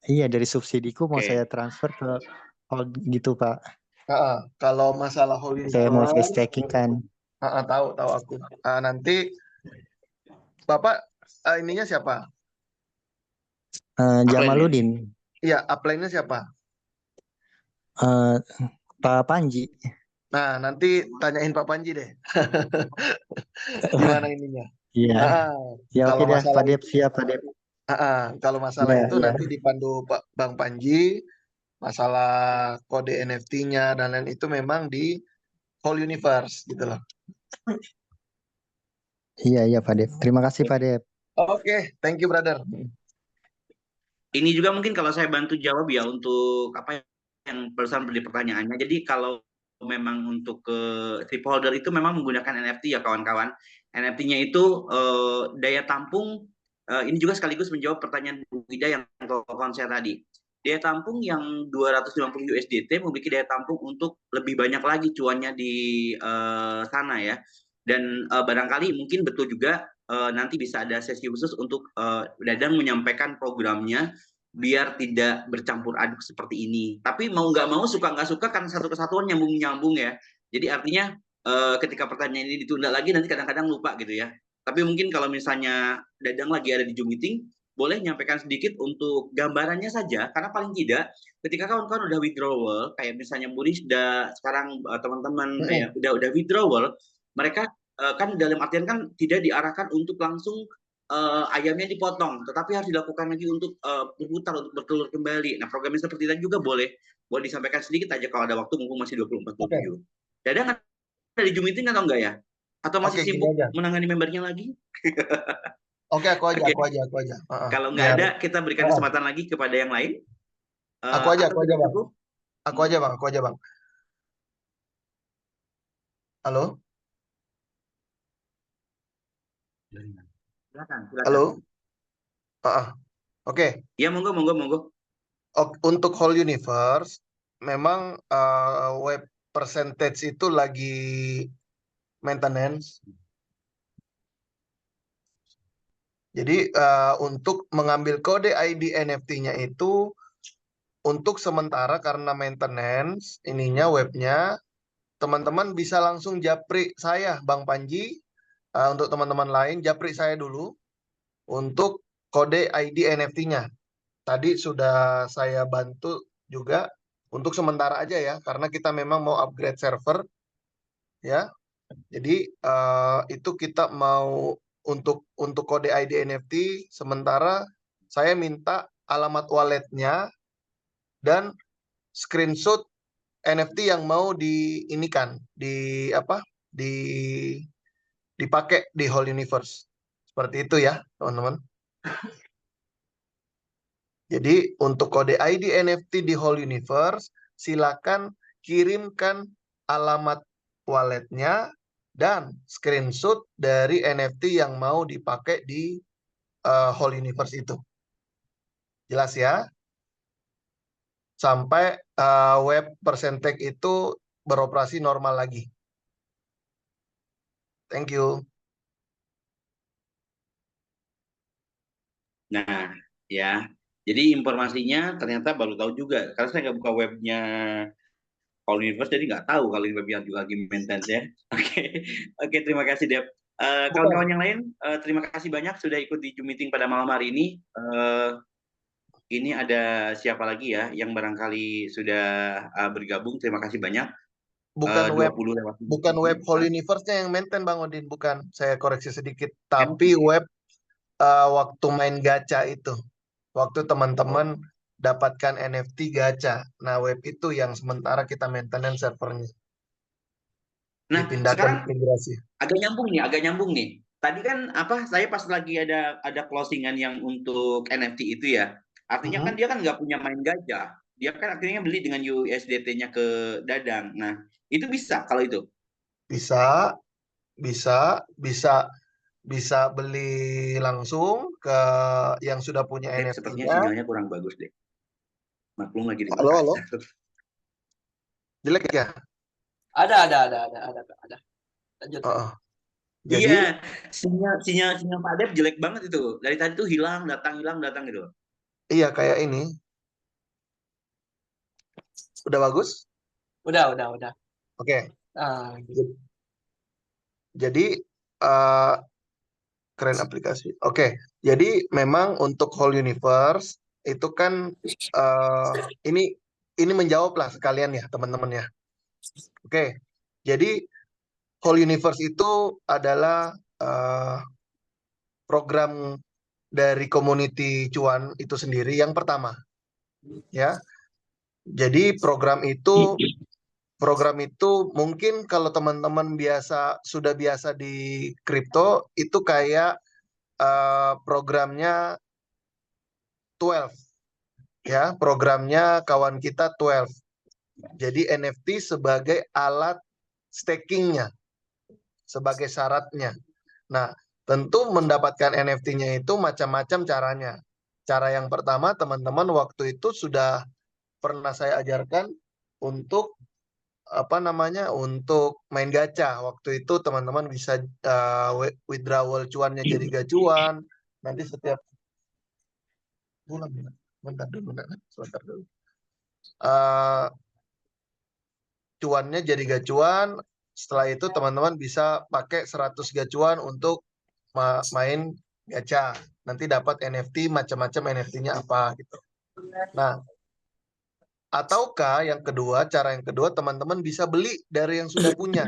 Iya, dari subsidiku mau saya transfer ke Hold gitu Pak. Kalau masalah Whole Universe Saya mau saya staking kan. Tahu aku. Nanti Bapak ininya siapa? Jamaludin. Iya, upline-nya siapa? Pak Panji. Nah, nanti tanyain Pak Panji deh. Gimana ininya? Iya. Ya Kalau oke deh, masalah Pak Dep, siap Pak Dep. kalau masalah Iya, itu iya. nanti dipandu Bang Panji, masalah kode NFT-nya dan lain itu memang di Whole Universe gitu loh. Iya, Pak Dep. Terima kasih Pak Dep. Oke, thank you brother. Ini juga mungkin kalau saya bantu jawab ya untuk apa yang barusan beri pertanyaannya. Jadi kalau memang untuk ke stakeholder itu memang menggunakan NFT ya kawan-kawan. NFT-nya itu daya tampung, ini juga sekaligus menjawab pertanyaan Bu Ida yang kawan saya tadi. Daya tampung yang 250 USDT memiliki daya tampung untuk lebih banyak lagi cuannya di sana ya. Dan barangkali mungkin betul juga nanti bisa ada sesi khusus untuk Dadang menyampaikan programnya biar tidak bercampur aduk seperti ini. Tapi mau nggak mau, suka nggak suka kan satu kesatuan nyambung-nyambung ya. Jadi artinya ketika pertanyaan ini ditunda lagi nanti kadang-kadang lupa gitu ya. Tapi mungkin kalau misalnya Dadang lagi ada di Zoom meeting, boleh nyampaikan sedikit untuk gambarannya saja, karena paling tidak ketika kawan-kawan udah withdrawal, kayak misalnya Bu Rizda, sekarang teman-teman udah withdrawal, mereka kan dalam artian kan tidak diarahkan untuk langsung ayamnya dipotong, tetapi harus dilakukan lagi untuk berputar, untuk bertelur kembali. Nah, programnya seperti tadi juga boleh disampaikan sedikit aja kalau ada waktu, mumpung masih 24-27. Dadang ada di Zoom meeting atau enggak ya? Atau masih Oke, gini sibuk aja. menangani membernya lagi? Oke, aku aja. Kalau nggak ada, kita berikan kesempatan lagi kepada yang lain. Aku aja Bang. Cukup? Aku aja Bang. Halo? Silakan. Halo? Oke. Ya, monggo. Untuk Whole Universe, memang web percentage itu lagi maintenance. Jadi untuk mengambil kode ID NFT-nya itu untuk sementara karena maintenance ininya webnya, teman-teman bisa langsung japri saya Bang Panji. Untuk teman-teman lain japri saya dulu untuk kode ID NFT-nya. Tadi sudah saya bantu juga untuk sementara aja ya, karena kita memang mau upgrade server ya. Jadi itu kita mau untuk kode ID NFT sementara saya minta alamat walletnya dan screenshot NFT yang mau diinikan dipakai di Whole Universe. Seperti itu ya, teman-teman. Jadi untuk kode ID NFT di Whole Universe, silakan kirimkan alamat walletnya dan screenshot dari NFT yang mau dipakai di Whole Universe itu. Jelas ya? Sampai web percentage itu beroperasi normal lagi. Thank you. Nah, ya. Jadi informasinya ternyata baru tahu juga. Karena saya nggak buka webnya Whole Universe, jadi nggak tahu kalau ini webnya juga lagi maintenance ya. Oke, terima kasih Dep. Kawan-kawan yang lain, terima kasih banyak sudah ikut di Zoom meeting pada malam hari ini. Ini ada siapa lagi ya yang barangkali sudah bergabung? Terima kasih banyak. Bukan 20 lewat. bukan web Whole Universe-nya yang maintain Bang Odin, bukan. Saya koreksi sedikit. Tapi web waktu main gacha itu. Waktu teman-teman dapatkan NFT gacha. Nah, web itu yang sementara kita maintenance servernya. Nah, Dipindahkan sekarang migrasi. agak nyambung nih. Tadi kan saya pas lagi ada closingan yang untuk NFT itu ya. Artinya kan dia kan nggak punya main gajah. Dia kan akhirnya beli dengan USDT-nya ke Dadang. Nah, itu bisa kalau itu. Bisa beli langsung ke yang sudah punya NFT-nya. Sepertinya sinyalnya kurang bagus deh. Maklum lagi di Halo. Makassar. Jelek ya? Ada. Lanjut. Jadi iya, sinyal Pak Dep jelek banget itu. Dari tadi tuh hilang datang gitu. iya kayak ini. Udah bagus? Udah. Oke. Gitu. Jadi keren aplikasi. Oke. Jadi memang untuk Whole Universe itu kan ini menjawab lah sekalian ya teman-teman ya. Oke. Jadi Whole Universe itu adalah program dari community cuan itu sendiri yang pertama, ya. Jadi program itu mungkin kalau teman-teman sudah biasa di kripto itu kayak programnya 12, ya, programnya kawan kita 12. Jadi NFT sebagai alat stakingnya, sebagai syaratnya. Nah, tentu mendapatkan NFT-nya itu macam-macam caranya. Cara yang pertama, teman-teman waktu itu sudah pernah saya ajarkan untuk untuk main gacha. Waktu itu teman-teman bisa withdrawal cuannya jadi gacuan. Nanti setiap bulan, bentar dulu, sebentar dulu. Cuannya jadi gacuan. Setelah itu teman-teman bisa pakai 100 gacuan untuk main gacha. Nanti dapat NFT, macam-macam NFT-nya apa gitu. Nah, ataukah cara yang kedua teman-teman bisa beli dari yang sudah punya.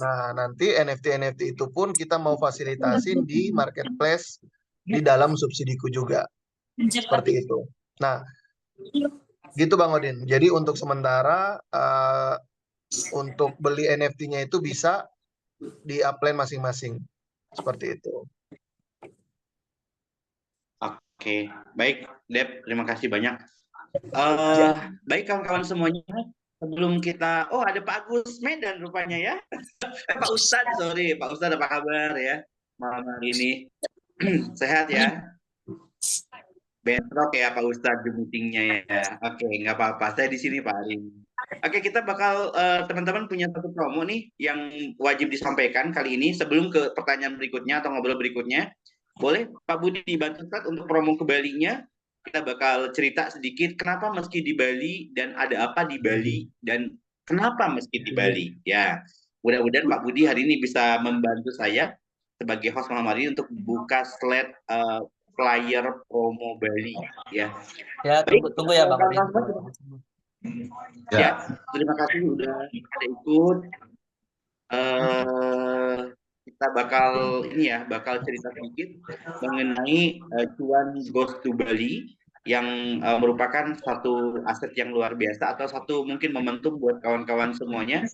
Nah, nanti NFT itu pun kita mau fasilitasin di marketplace di dalam subsidiku juga. Seperti itu. Nah, gitu Bang Odin. Jadi untuk sementara untuk beli NFT-nya itu bisa di upline masing-masing. Seperti itu. Oke, baik, Dep. Terima kasih banyak. Baik kawan-kawan semuanya, sebelum kita, ada Pak Agus Medan rupanya ya. Pak Ustadz, sorry, Pak Ustadz apa kabar ya malam hari ini? Sehat ya? Bentrok ya Pak Ustadz di meetingnya ya. Oke, nggak apa-apa. Saya di sini Pak Arin. Oke, kita bakal teman-teman punya satu promo nih yang wajib disampaikan kali ini sebelum ke pertanyaan berikutnya atau ngobrol berikutnya. Boleh Pak Budi dibantu Ustadz untuk promo ke Bali-nya? Kita bakal cerita sedikit kenapa meski di Bali dan ada apa di Bali dan kenapa meski di Bali. Ya, mudah-mudahan Pak Budi hari ini bisa membantu saya sebagai host malam hari ini untuk buka slide flyer promo Bali. Ya, Tunggu ya Bang Budi. Ya, terima kasih udah ada ikut. Kita bakal cerita sedikit mengenai cuan Goes to Bali yang merupakan satu aset yang luar biasa atau satu mungkin momentum buat kawan-kawan semuanya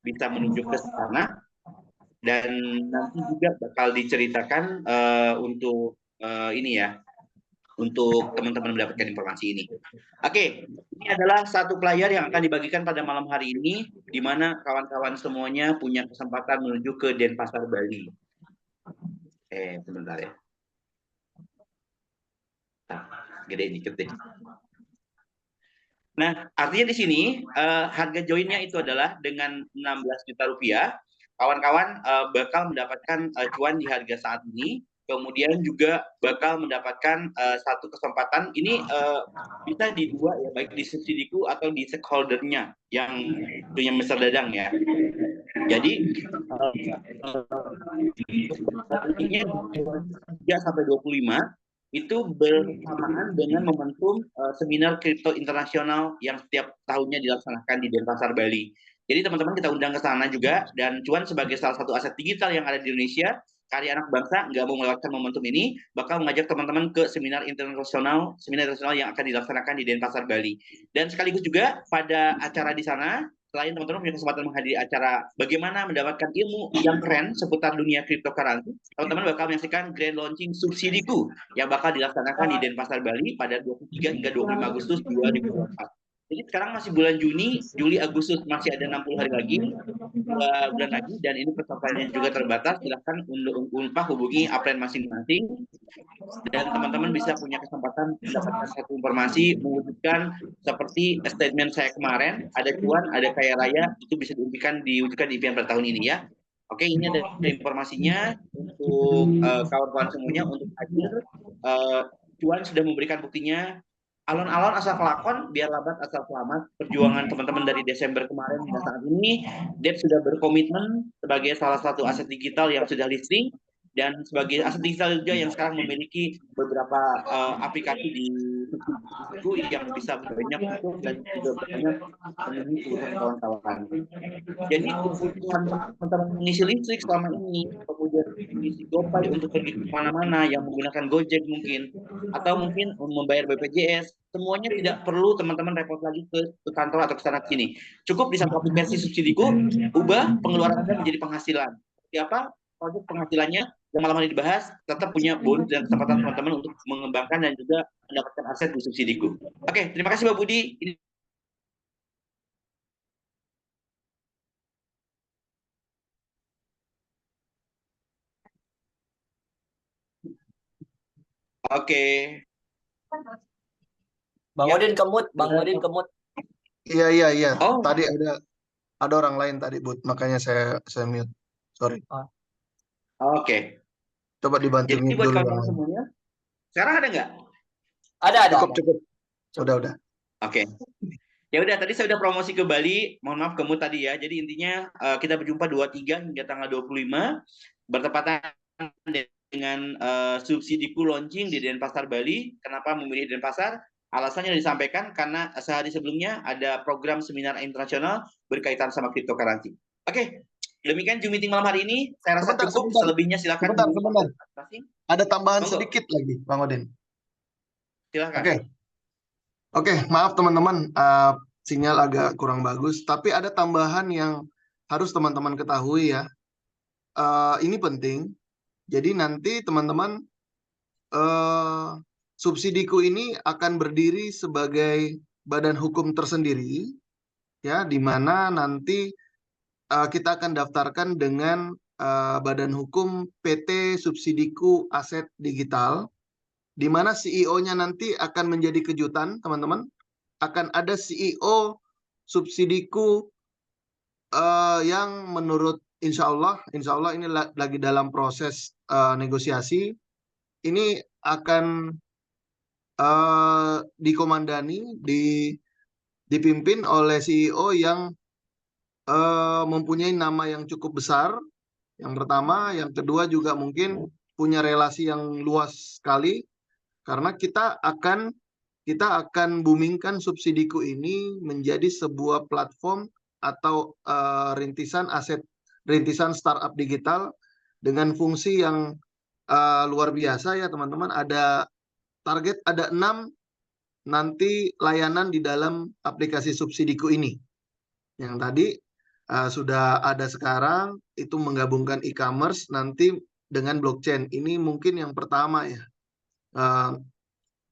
bisa menuju ke sana, dan nanti juga bakal diceritakan untuk untuk teman-teman mendapatkan informasi ini. Oke, ini adalah satu flyer yang akan dibagikan pada malam hari ini, di mana kawan-kawan semuanya punya kesempatan menuju ke Denpasar, Bali. Sebentar ya. Gede dikit deh. Nah, artinya di sini harga joinnya itu adalah dengan 16 juta rupiah, kawan-kawan bakal mendapatkan cuan di harga saat ini. Kemudian juga bakal mendapatkan satu kesempatan ini bisa di dua ya, baik di subsidiku atau di stakeholdernya yang punya Mr. Dadang ya. Jadi 3 sampai 25 itu bersamaan dengan momentum seminar kripto internasional yang setiap tahunnya dilaksanakan di Denpasar, Bali. Jadi teman-teman kita undang ke sana juga, dan cuan sebagai salah satu aset digital yang ada di Indonesia, karya anak bangsa, nggak mau melewatkan momentum ini, bakal mengajak teman-teman ke seminar internasional yang akan dilaksanakan di Denpasar, Bali. Dan sekaligus juga pada acara di sana, selain teman-teman punya kesempatan menghadiri acara bagaimana mendapatkan ilmu yang keren seputar dunia cryptocurrency, teman-teman bakal menyaksikan grand launching subsidiku yang bakal dilaksanakan di Denpasar, Bali pada 23 hingga 25 Agustus 2024. Jadi sekarang masih bulan Juli, Agustus masih ada 60 hari lagi, 2 bulan lagi, dan ini pesertanya juga terbatas. Silahkan hubungi upline masing-masing, dan teman-teman bisa punya kesempatan mendapatkan satu informasi mewujudkan seperti statement saya kemarin, ada cuan, ada kaya raya, itu bisa diwujudkan di event per tahun ini ya. Oke, ini ada informasinya untuk kawan-kawan semuanya untuk hadir. Cuan sudah memberikan buktinya. Alon-alon asal kelakon, biar lambat asal selamat. Perjuangan teman-teman dari Desember kemarin hingga saat ini, Dep sudah berkomitmen sebagai salah satu aset digital yang sudah listing, dan sebagai aset digital juga yang sekarang memiliki beberapa aplikasi di subsidi yang bisa banyak untuk dan juga banyak memenuhi kebutuhan kawan-kawan. Jadi kebutuhan teman-teman mengisi listrik selama ini, kemudian mengisi GoPay untuk pergi kemana-mana yang menggunakan Gojek mungkin, atau mungkin membayar BPJS, semuanya tidak perlu teman-teman repot lagi ke kantor atau ke sana sini. Cukup di satu aplikasi Subsidiku, ubah pengeluaran Anda menjadi penghasilan. Siapa? Proses penghasilannya yang malam hari dibahas, tetap punya bonus dan kesempatan teman-teman untuk mengembangkan dan juga mendapatkan aset di Subsidiku. Oke, terima kasih Mbak Budi. Oke. Bang Ya. Udin kemut, Bang Udin kemut. Iya. Oh. Tadi ada orang lain tadi, Bud. Makanya saya mute. Sorry. Oke. Coba dibantu Jadi mute buat dulu kalian yang lain. semuanya, sekarang ada nggak? Ada. Cukup. Udah. Oke. Ya udah, tadi saya udah promosi ke Bali. Mohon maaf kemut tadi ya. Jadi intinya kita berjumpa 23 hingga tanggal 25 bertepatan dengan Subsidiku launching di Denpasar Bali. Kenapa memilih Denpasar? Alasannya disampaikan karena sehari sebelumnya ada program seminar internasional berkaitan sama cryptocurrency. Oke, demikian Zoom meeting malam hari ini. Saya rasa cukup. Selebihnya silakan. Sebentar. Ada tambahan Monggo. sedikit lagi, Bang Odin. Silakan. Oke, maaf teman-teman, sinyal agak kurang bagus. Tapi ada tambahan yang harus teman-teman ketahui ya. Ini penting. Jadi nanti teman-teman, Subsidiku ini akan berdiri sebagai badan hukum tersendiri, ya, di mana nanti kita akan daftarkan dengan badan hukum PT Subsidiku Aset Digital, di mana CEO-nya nanti akan menjadi kejutan, teman-teman. Akan ada CEO Subsidiku yang menurut insya Allah ini lagi dalam proses negosiasi. Ini akan dikomandani, dipimpin oleh CEO yang mempunyai nama yang cukup besar. Yang pertama, yang kedua juga mungkin punya relasi yang luas sekali, karena kita akan boomingkan Subsidiku ini menjadi sebuah platform atau rintisan startup digital dengan fungsi yang luar biasa ya teman-teman. Ada target, ada 6 nanti layanan di dalam aplikasi Subsidiku ini. Yang tadi sudah ada sekarang, itu menggabungkan e-commerce nanti dengan blockchain. Ini mungkin yang pertama ya.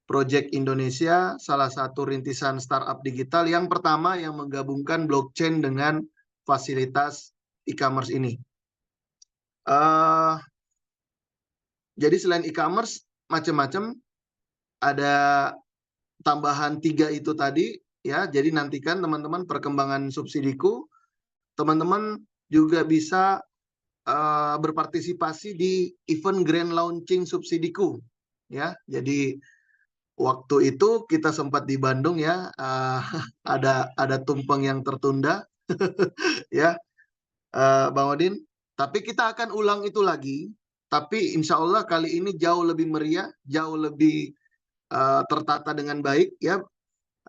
Project Indonesia, salah satu rintisan startup digital yang pertama yang menggabungkan blockchain dengan fasilitas e-commerce ini. Jadi selain e-commerce, macam-macam, ada tambahan 3 itu tadi, ya. Jadi nantikan teman-teman perkembangan Subsidiku. Teman-teman juga bisa berpartisipasi di event grand launching Subsidiku, ya. Jadi waktu itu kita sempat di Bandung ya, ada tumpeng yang tertunda, ya, Bang Odin. Tapi kita akan ulang itu lagi. Tapi insya Allah kali ini jauh lebih meriah, jauh lebih tertata dengan baik ya,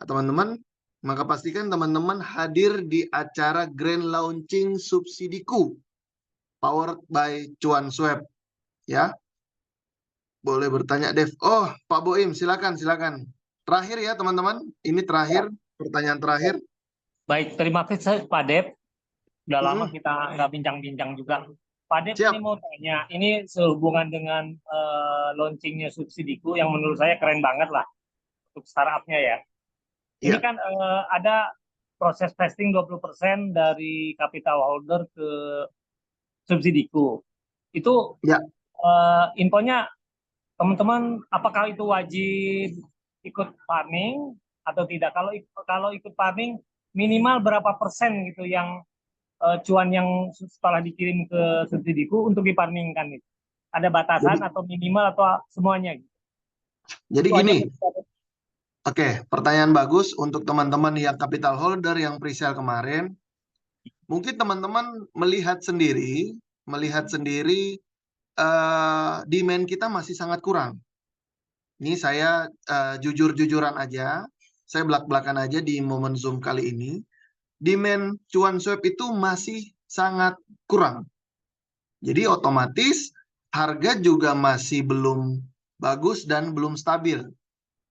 teman-teman. Maka pastikan teman-teman hadir di acara grand launching Subsidiku, powered by Cuan Swab, ya. Boleh bertanya, Dev. Oh, Pak Boim, silakan. Terakhir ya, teman-teman. Ini terakhir, pertanyaan terakhir. Baik, terima kasih Pak Dev. Udah lama kita nggak bincang-bincang juga. Pak Dev, Siap. ini mau tanya, ini sehubungan dengan launchingnya Subsidiku yang menurut saya keren banget lah untuk startupnya ya. Ini kan ada proses vesting 20% dari capital holder ke Subsidiku. Itu infonya teman-teman, apakah itu wajib ikut farming atau tidak? Kalau ikut farming minimal berapa persen gitu yang cuan yang setelah dikirim ke Subsidiku untuk difarmingkan itu? Ada batasan atau minimal atau semuanya? Gitu? Jadi gini, oke, pertanyaan bagus untuk teman-teman yang capital holder yang pre-sale kemarin. Mungkin teman-teman melihat sendiri demand kita masih sangat kurang. Ini saya jujur-jujuran aja, saya belak-belakan aja di momen Zoom kali ini. Demand cuan swap itu masih sangat kurang. Jadi otomatis harga juga masih belum bagus dan belum stabil.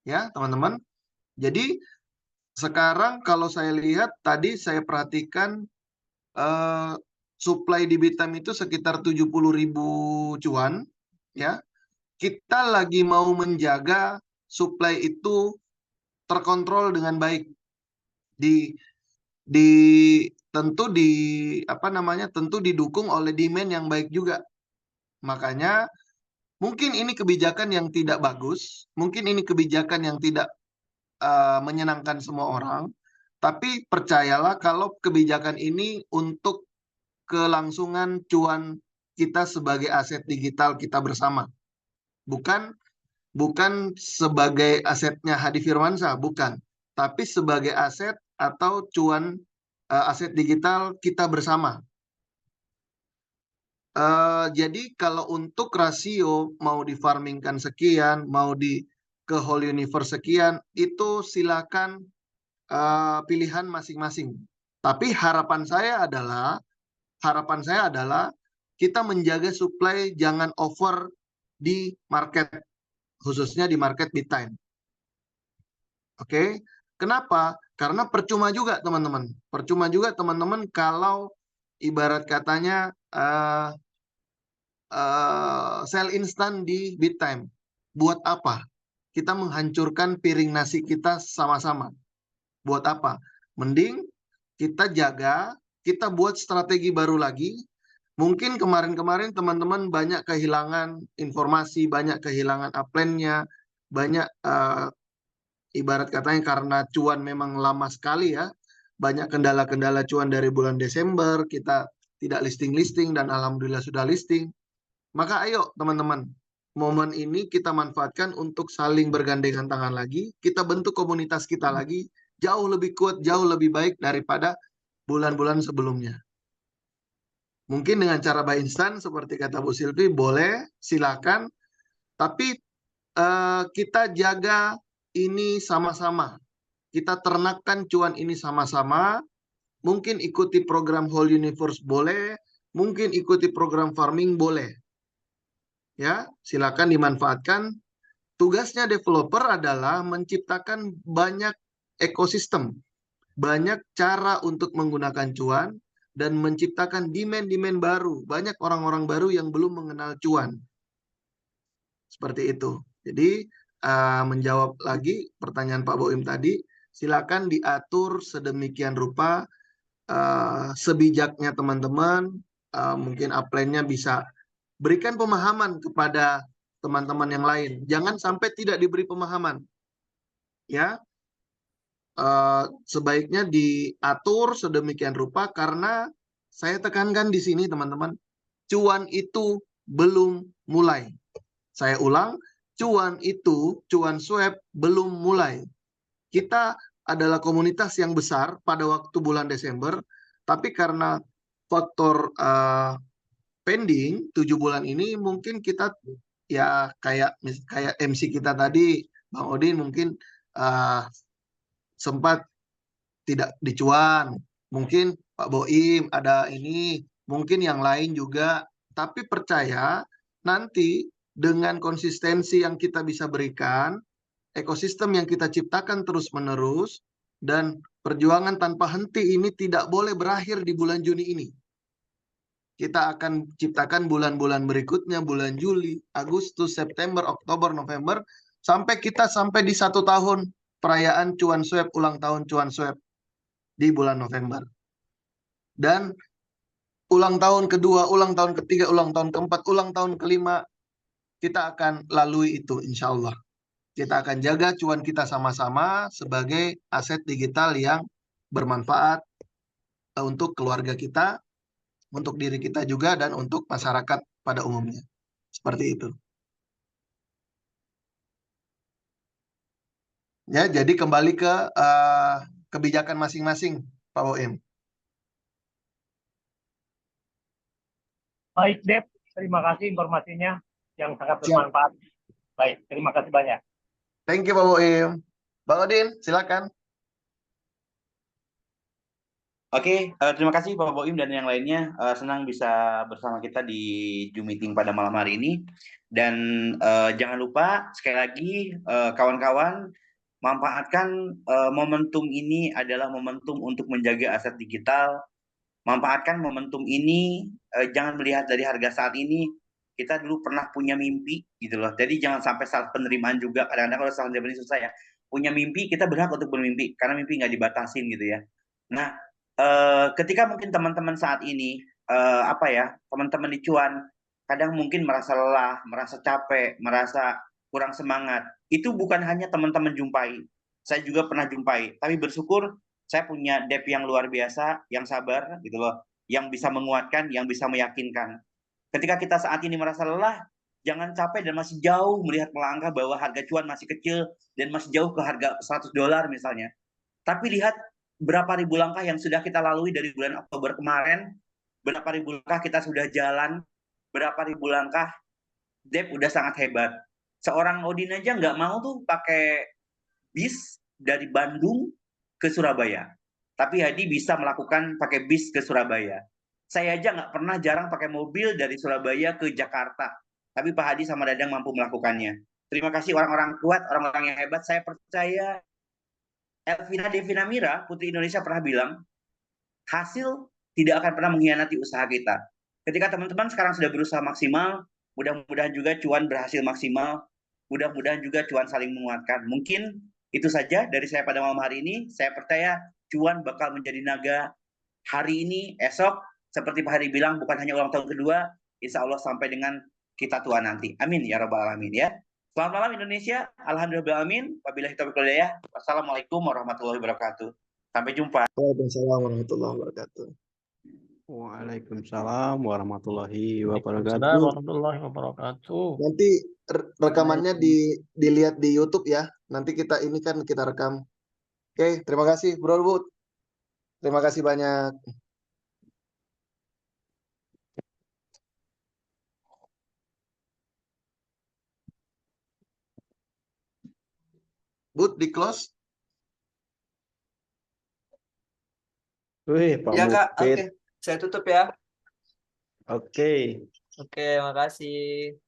Ya, teman-teman. Jadi sekarang kalau saya lihat tadi saya perhatikan supply di Bitam itu sekitar 70.000 cuan, ya. Kita lagi mau menjaga supply itu terkontrol dengan baik di tentu tentu didukung oleh demand yang baik juga. Makanya mungkin ini kebijakan yang tidak bagus, mungkin ini kebijakan yang tidak menyenangkan semua orang, tapi percayalah kalau kebijakan ini untuk kelangsungan cuan kita sebagai aset digital kita bersama. Bukan sebagai asetnya Hadi Firmansyah, bukan. Tapi sebagai aset atau cuan aset digital kita bersama. Jadi kalau untuk rasio mau difarmingkan sekian, mau ke whole universe sekian, itu silakan pilihan masing-masing. Tapi harapan saya adalah kita menjaga supply jangan over di market, khususnya di market Bittime. Oke, kenapa? Karena percuma juga teman-teman. Percuma juga teman-teman kalau ibarat katanya sell instan di Bittime. Buat apa? Kita menghancurkan piring nasi kita sama-sama. Buat apa? Mending kita jaga, kita buat strategi baru lagi. Mungkin kemarin-kemarin teman-teman banyak kehilangan informasi, banyak kehilangan upline-nya, banyak ibarat katanya karena cuan memang lama sekali ya. Banyak kendala-kendala cuan dari bulan Desember, kita tidak listing-listing dan alhamdulillah sudah listing. Maka ayo teman-teman, momen ini kita manfaatkan untuk saling bergandengan tangan lagi, kita bentuk komunitas kita lagi, jauh lebih kuat, jauh lebih baik daripada bulan-bulan sebelumnya. Mungkin dengan cara buy instan seperti kata Bu Silvi boleh, silakan. Tapi kita jaga ini sama-sama. Kita ternakkan cuan ini sama-sama. Mungkin ikuti program Whole Universe boleh, mungkin ikuti program farming boleh. Ya, silakan dimanfaatkan. Tugasnya developer adalah menciptakan banyak ekosistem, banyak cara untuk menggunakan cuan, dan menciptakan demand-demand baru. Banyak orang-orang baru yang belum mengenal cuan. Seperti itu. Jadi, menjawab lagi pertanyaan Pak Boim tadi, silakan diatur sedemikian rupa, sebijaknya teman-teman, mungkin upline-nya bisa berikan pemahaman kepada teman-teman yang lain. Jangan sampai tidak diberi pemahaman. Ya, sebaiknya diatur sedemikian rupa karena saya tekankan di sini teman-teman, cuan itu belum mulai. Saya ulang, cuan swap belum mulai. Kita adalah komunitas yang besar pada waktu bulan Desember, tapi karena faktor pending 7 bulan ini mungkin kita ya kayak MC kita tadi, Bang Odin mungkin sempat tidak dicuan, mungkin Pak Boim ada ini, mungkin yang lain juga, tapi percaya nanti dengan konsistensi yang kita bisa berikan, ekosistem yang kita ciptakan terus-menerus, dan perjuangan tanpa henti ini tidak boleh berakhir di bulan Juni ini. Kita akan ciptakan bulan-bulan berikutnya, bulan Juli, Agustus, September, Oktober, November, sampai di 1 tahun perayaan cuan swap, ulang tahun cuan swap di bulan November. Dan ulang tahun kedua, ulang tahun ketiga, ulang tahun keempat, ulang tahun kelima, kita akan lalui itu insya Allah. Kita akan jaga cuan kita sama-sama sebagai aset digital yang bermanfaat untuk keluarga kita, untuk diri kita juga, dan untuk masyarakat pada umumnya. Seperti itu. Ya, jadi kembali ke kebijakan masing-masing, Pak Boim. Baik, Dep. Terima kasih informasinya yang sangat bermanfaat. Baik, terima kasih banyak. Thank you Pak Boim. Bang Odin, silakan. Oke, terima kasih Pak Boim dan yang lainnya. Senang bisa bersama kita di Zoom meeting pada malam hari ini. Dan jangan lupa sekali lagi kawan-kawan manfaatkan momentum ini adalah momentum untuk menjaga aset digital. Manfaatkan momentum ini, jangan melihat dari harga saat ini. Kita dulu pernah punya mimpi gitu loh. Jadi jangan sampai saat penerimaan juga. Kadang-kadang kalau saat penerimaan susah ya. Punya mimpi, kita berhak untuk bermimpi karena mimpi nggak dibatasin gitu ya. Nah, ketika mungkin teman-teman saat ini teman-teman di cuan kadang mungkin merasa lelah, merasa capek, merasa kurang semangat. Itu bukan hanya teman-teman jumpai. Saya juga pernah jumpai, tapi bersyukur saya punya dep yang luar biasa, yang sabar gitu loh, yang bisa menguatkan, yang bisa meyakinkan. Ketika kita saat ini merasa lelah, jangan capek dan masih jauh melihat melangkah bahwa harga cuan masih kecil dan masih jauh ke harga $100 misalnya. Tapi lihat berapa ribu langkah yang sudah kita lalui dari bulan Oktober kemarin, berapa ribu langkah kita sudah jalan, berapa ribu langkah, dep udah sangat hebat. Seorang Odin aja nggak mau tuh pakai bis dari Bandung ke Surabaya. Tapi Hadi bisa melakukan pakai bis ke Surabaya. Saya aja nggak pernah, jarang pakai mobil dari Surabaya ke Jakarta. Tapi Pak Hadi sama Dadang mampu melakukannya. Terima kasih orang-orang kuat, orang-orang yang hebat. Saya percaya Elvina Devina Mira, Putri Indonesia pernah bilang, hasil tidak akan pernah mengkhianati usaha kita. Ketika teman-teman sekarang sudah berusaha maksimal, mudah-mudahan juga cuan berhasil maksimal, mudah-mudahan juga cuan saling menguatkan. Mungkin itu saja dari saya pada malam hari ini. Saya percaya cuan bakal menjadi naga hari ini, esok, seperti Pak Hari bilang, bukan hanya ulang tahun kedua, insya Allah sampai dengan kita tua nanti. Amin ya rabbal alamin ya. Selamat malam Indonesia. Alhamdulillahirrahmanirrahim. Wabillahi taufiq wal hidayah. Wassalamualaikum warahmatullahi wabarakatuh. Sampai jumpa. Waalaikumsalam warahmatullahi wabarakatuh. Waalaikumsalam warahmatullahi Waalaikumsalam wabarakatuh. warahmatullahi wabarakatuh. Nanti rekamannya dilihat di YouTube ya. Nanti kita ini kan kita rekam. Oke, terima kasih Bro Bud. Terima kasih banyak. Bud di close. Wih, Pak Ya Kak, Mufid. oke. Saya tutup ya. Oke. Oke, makasih.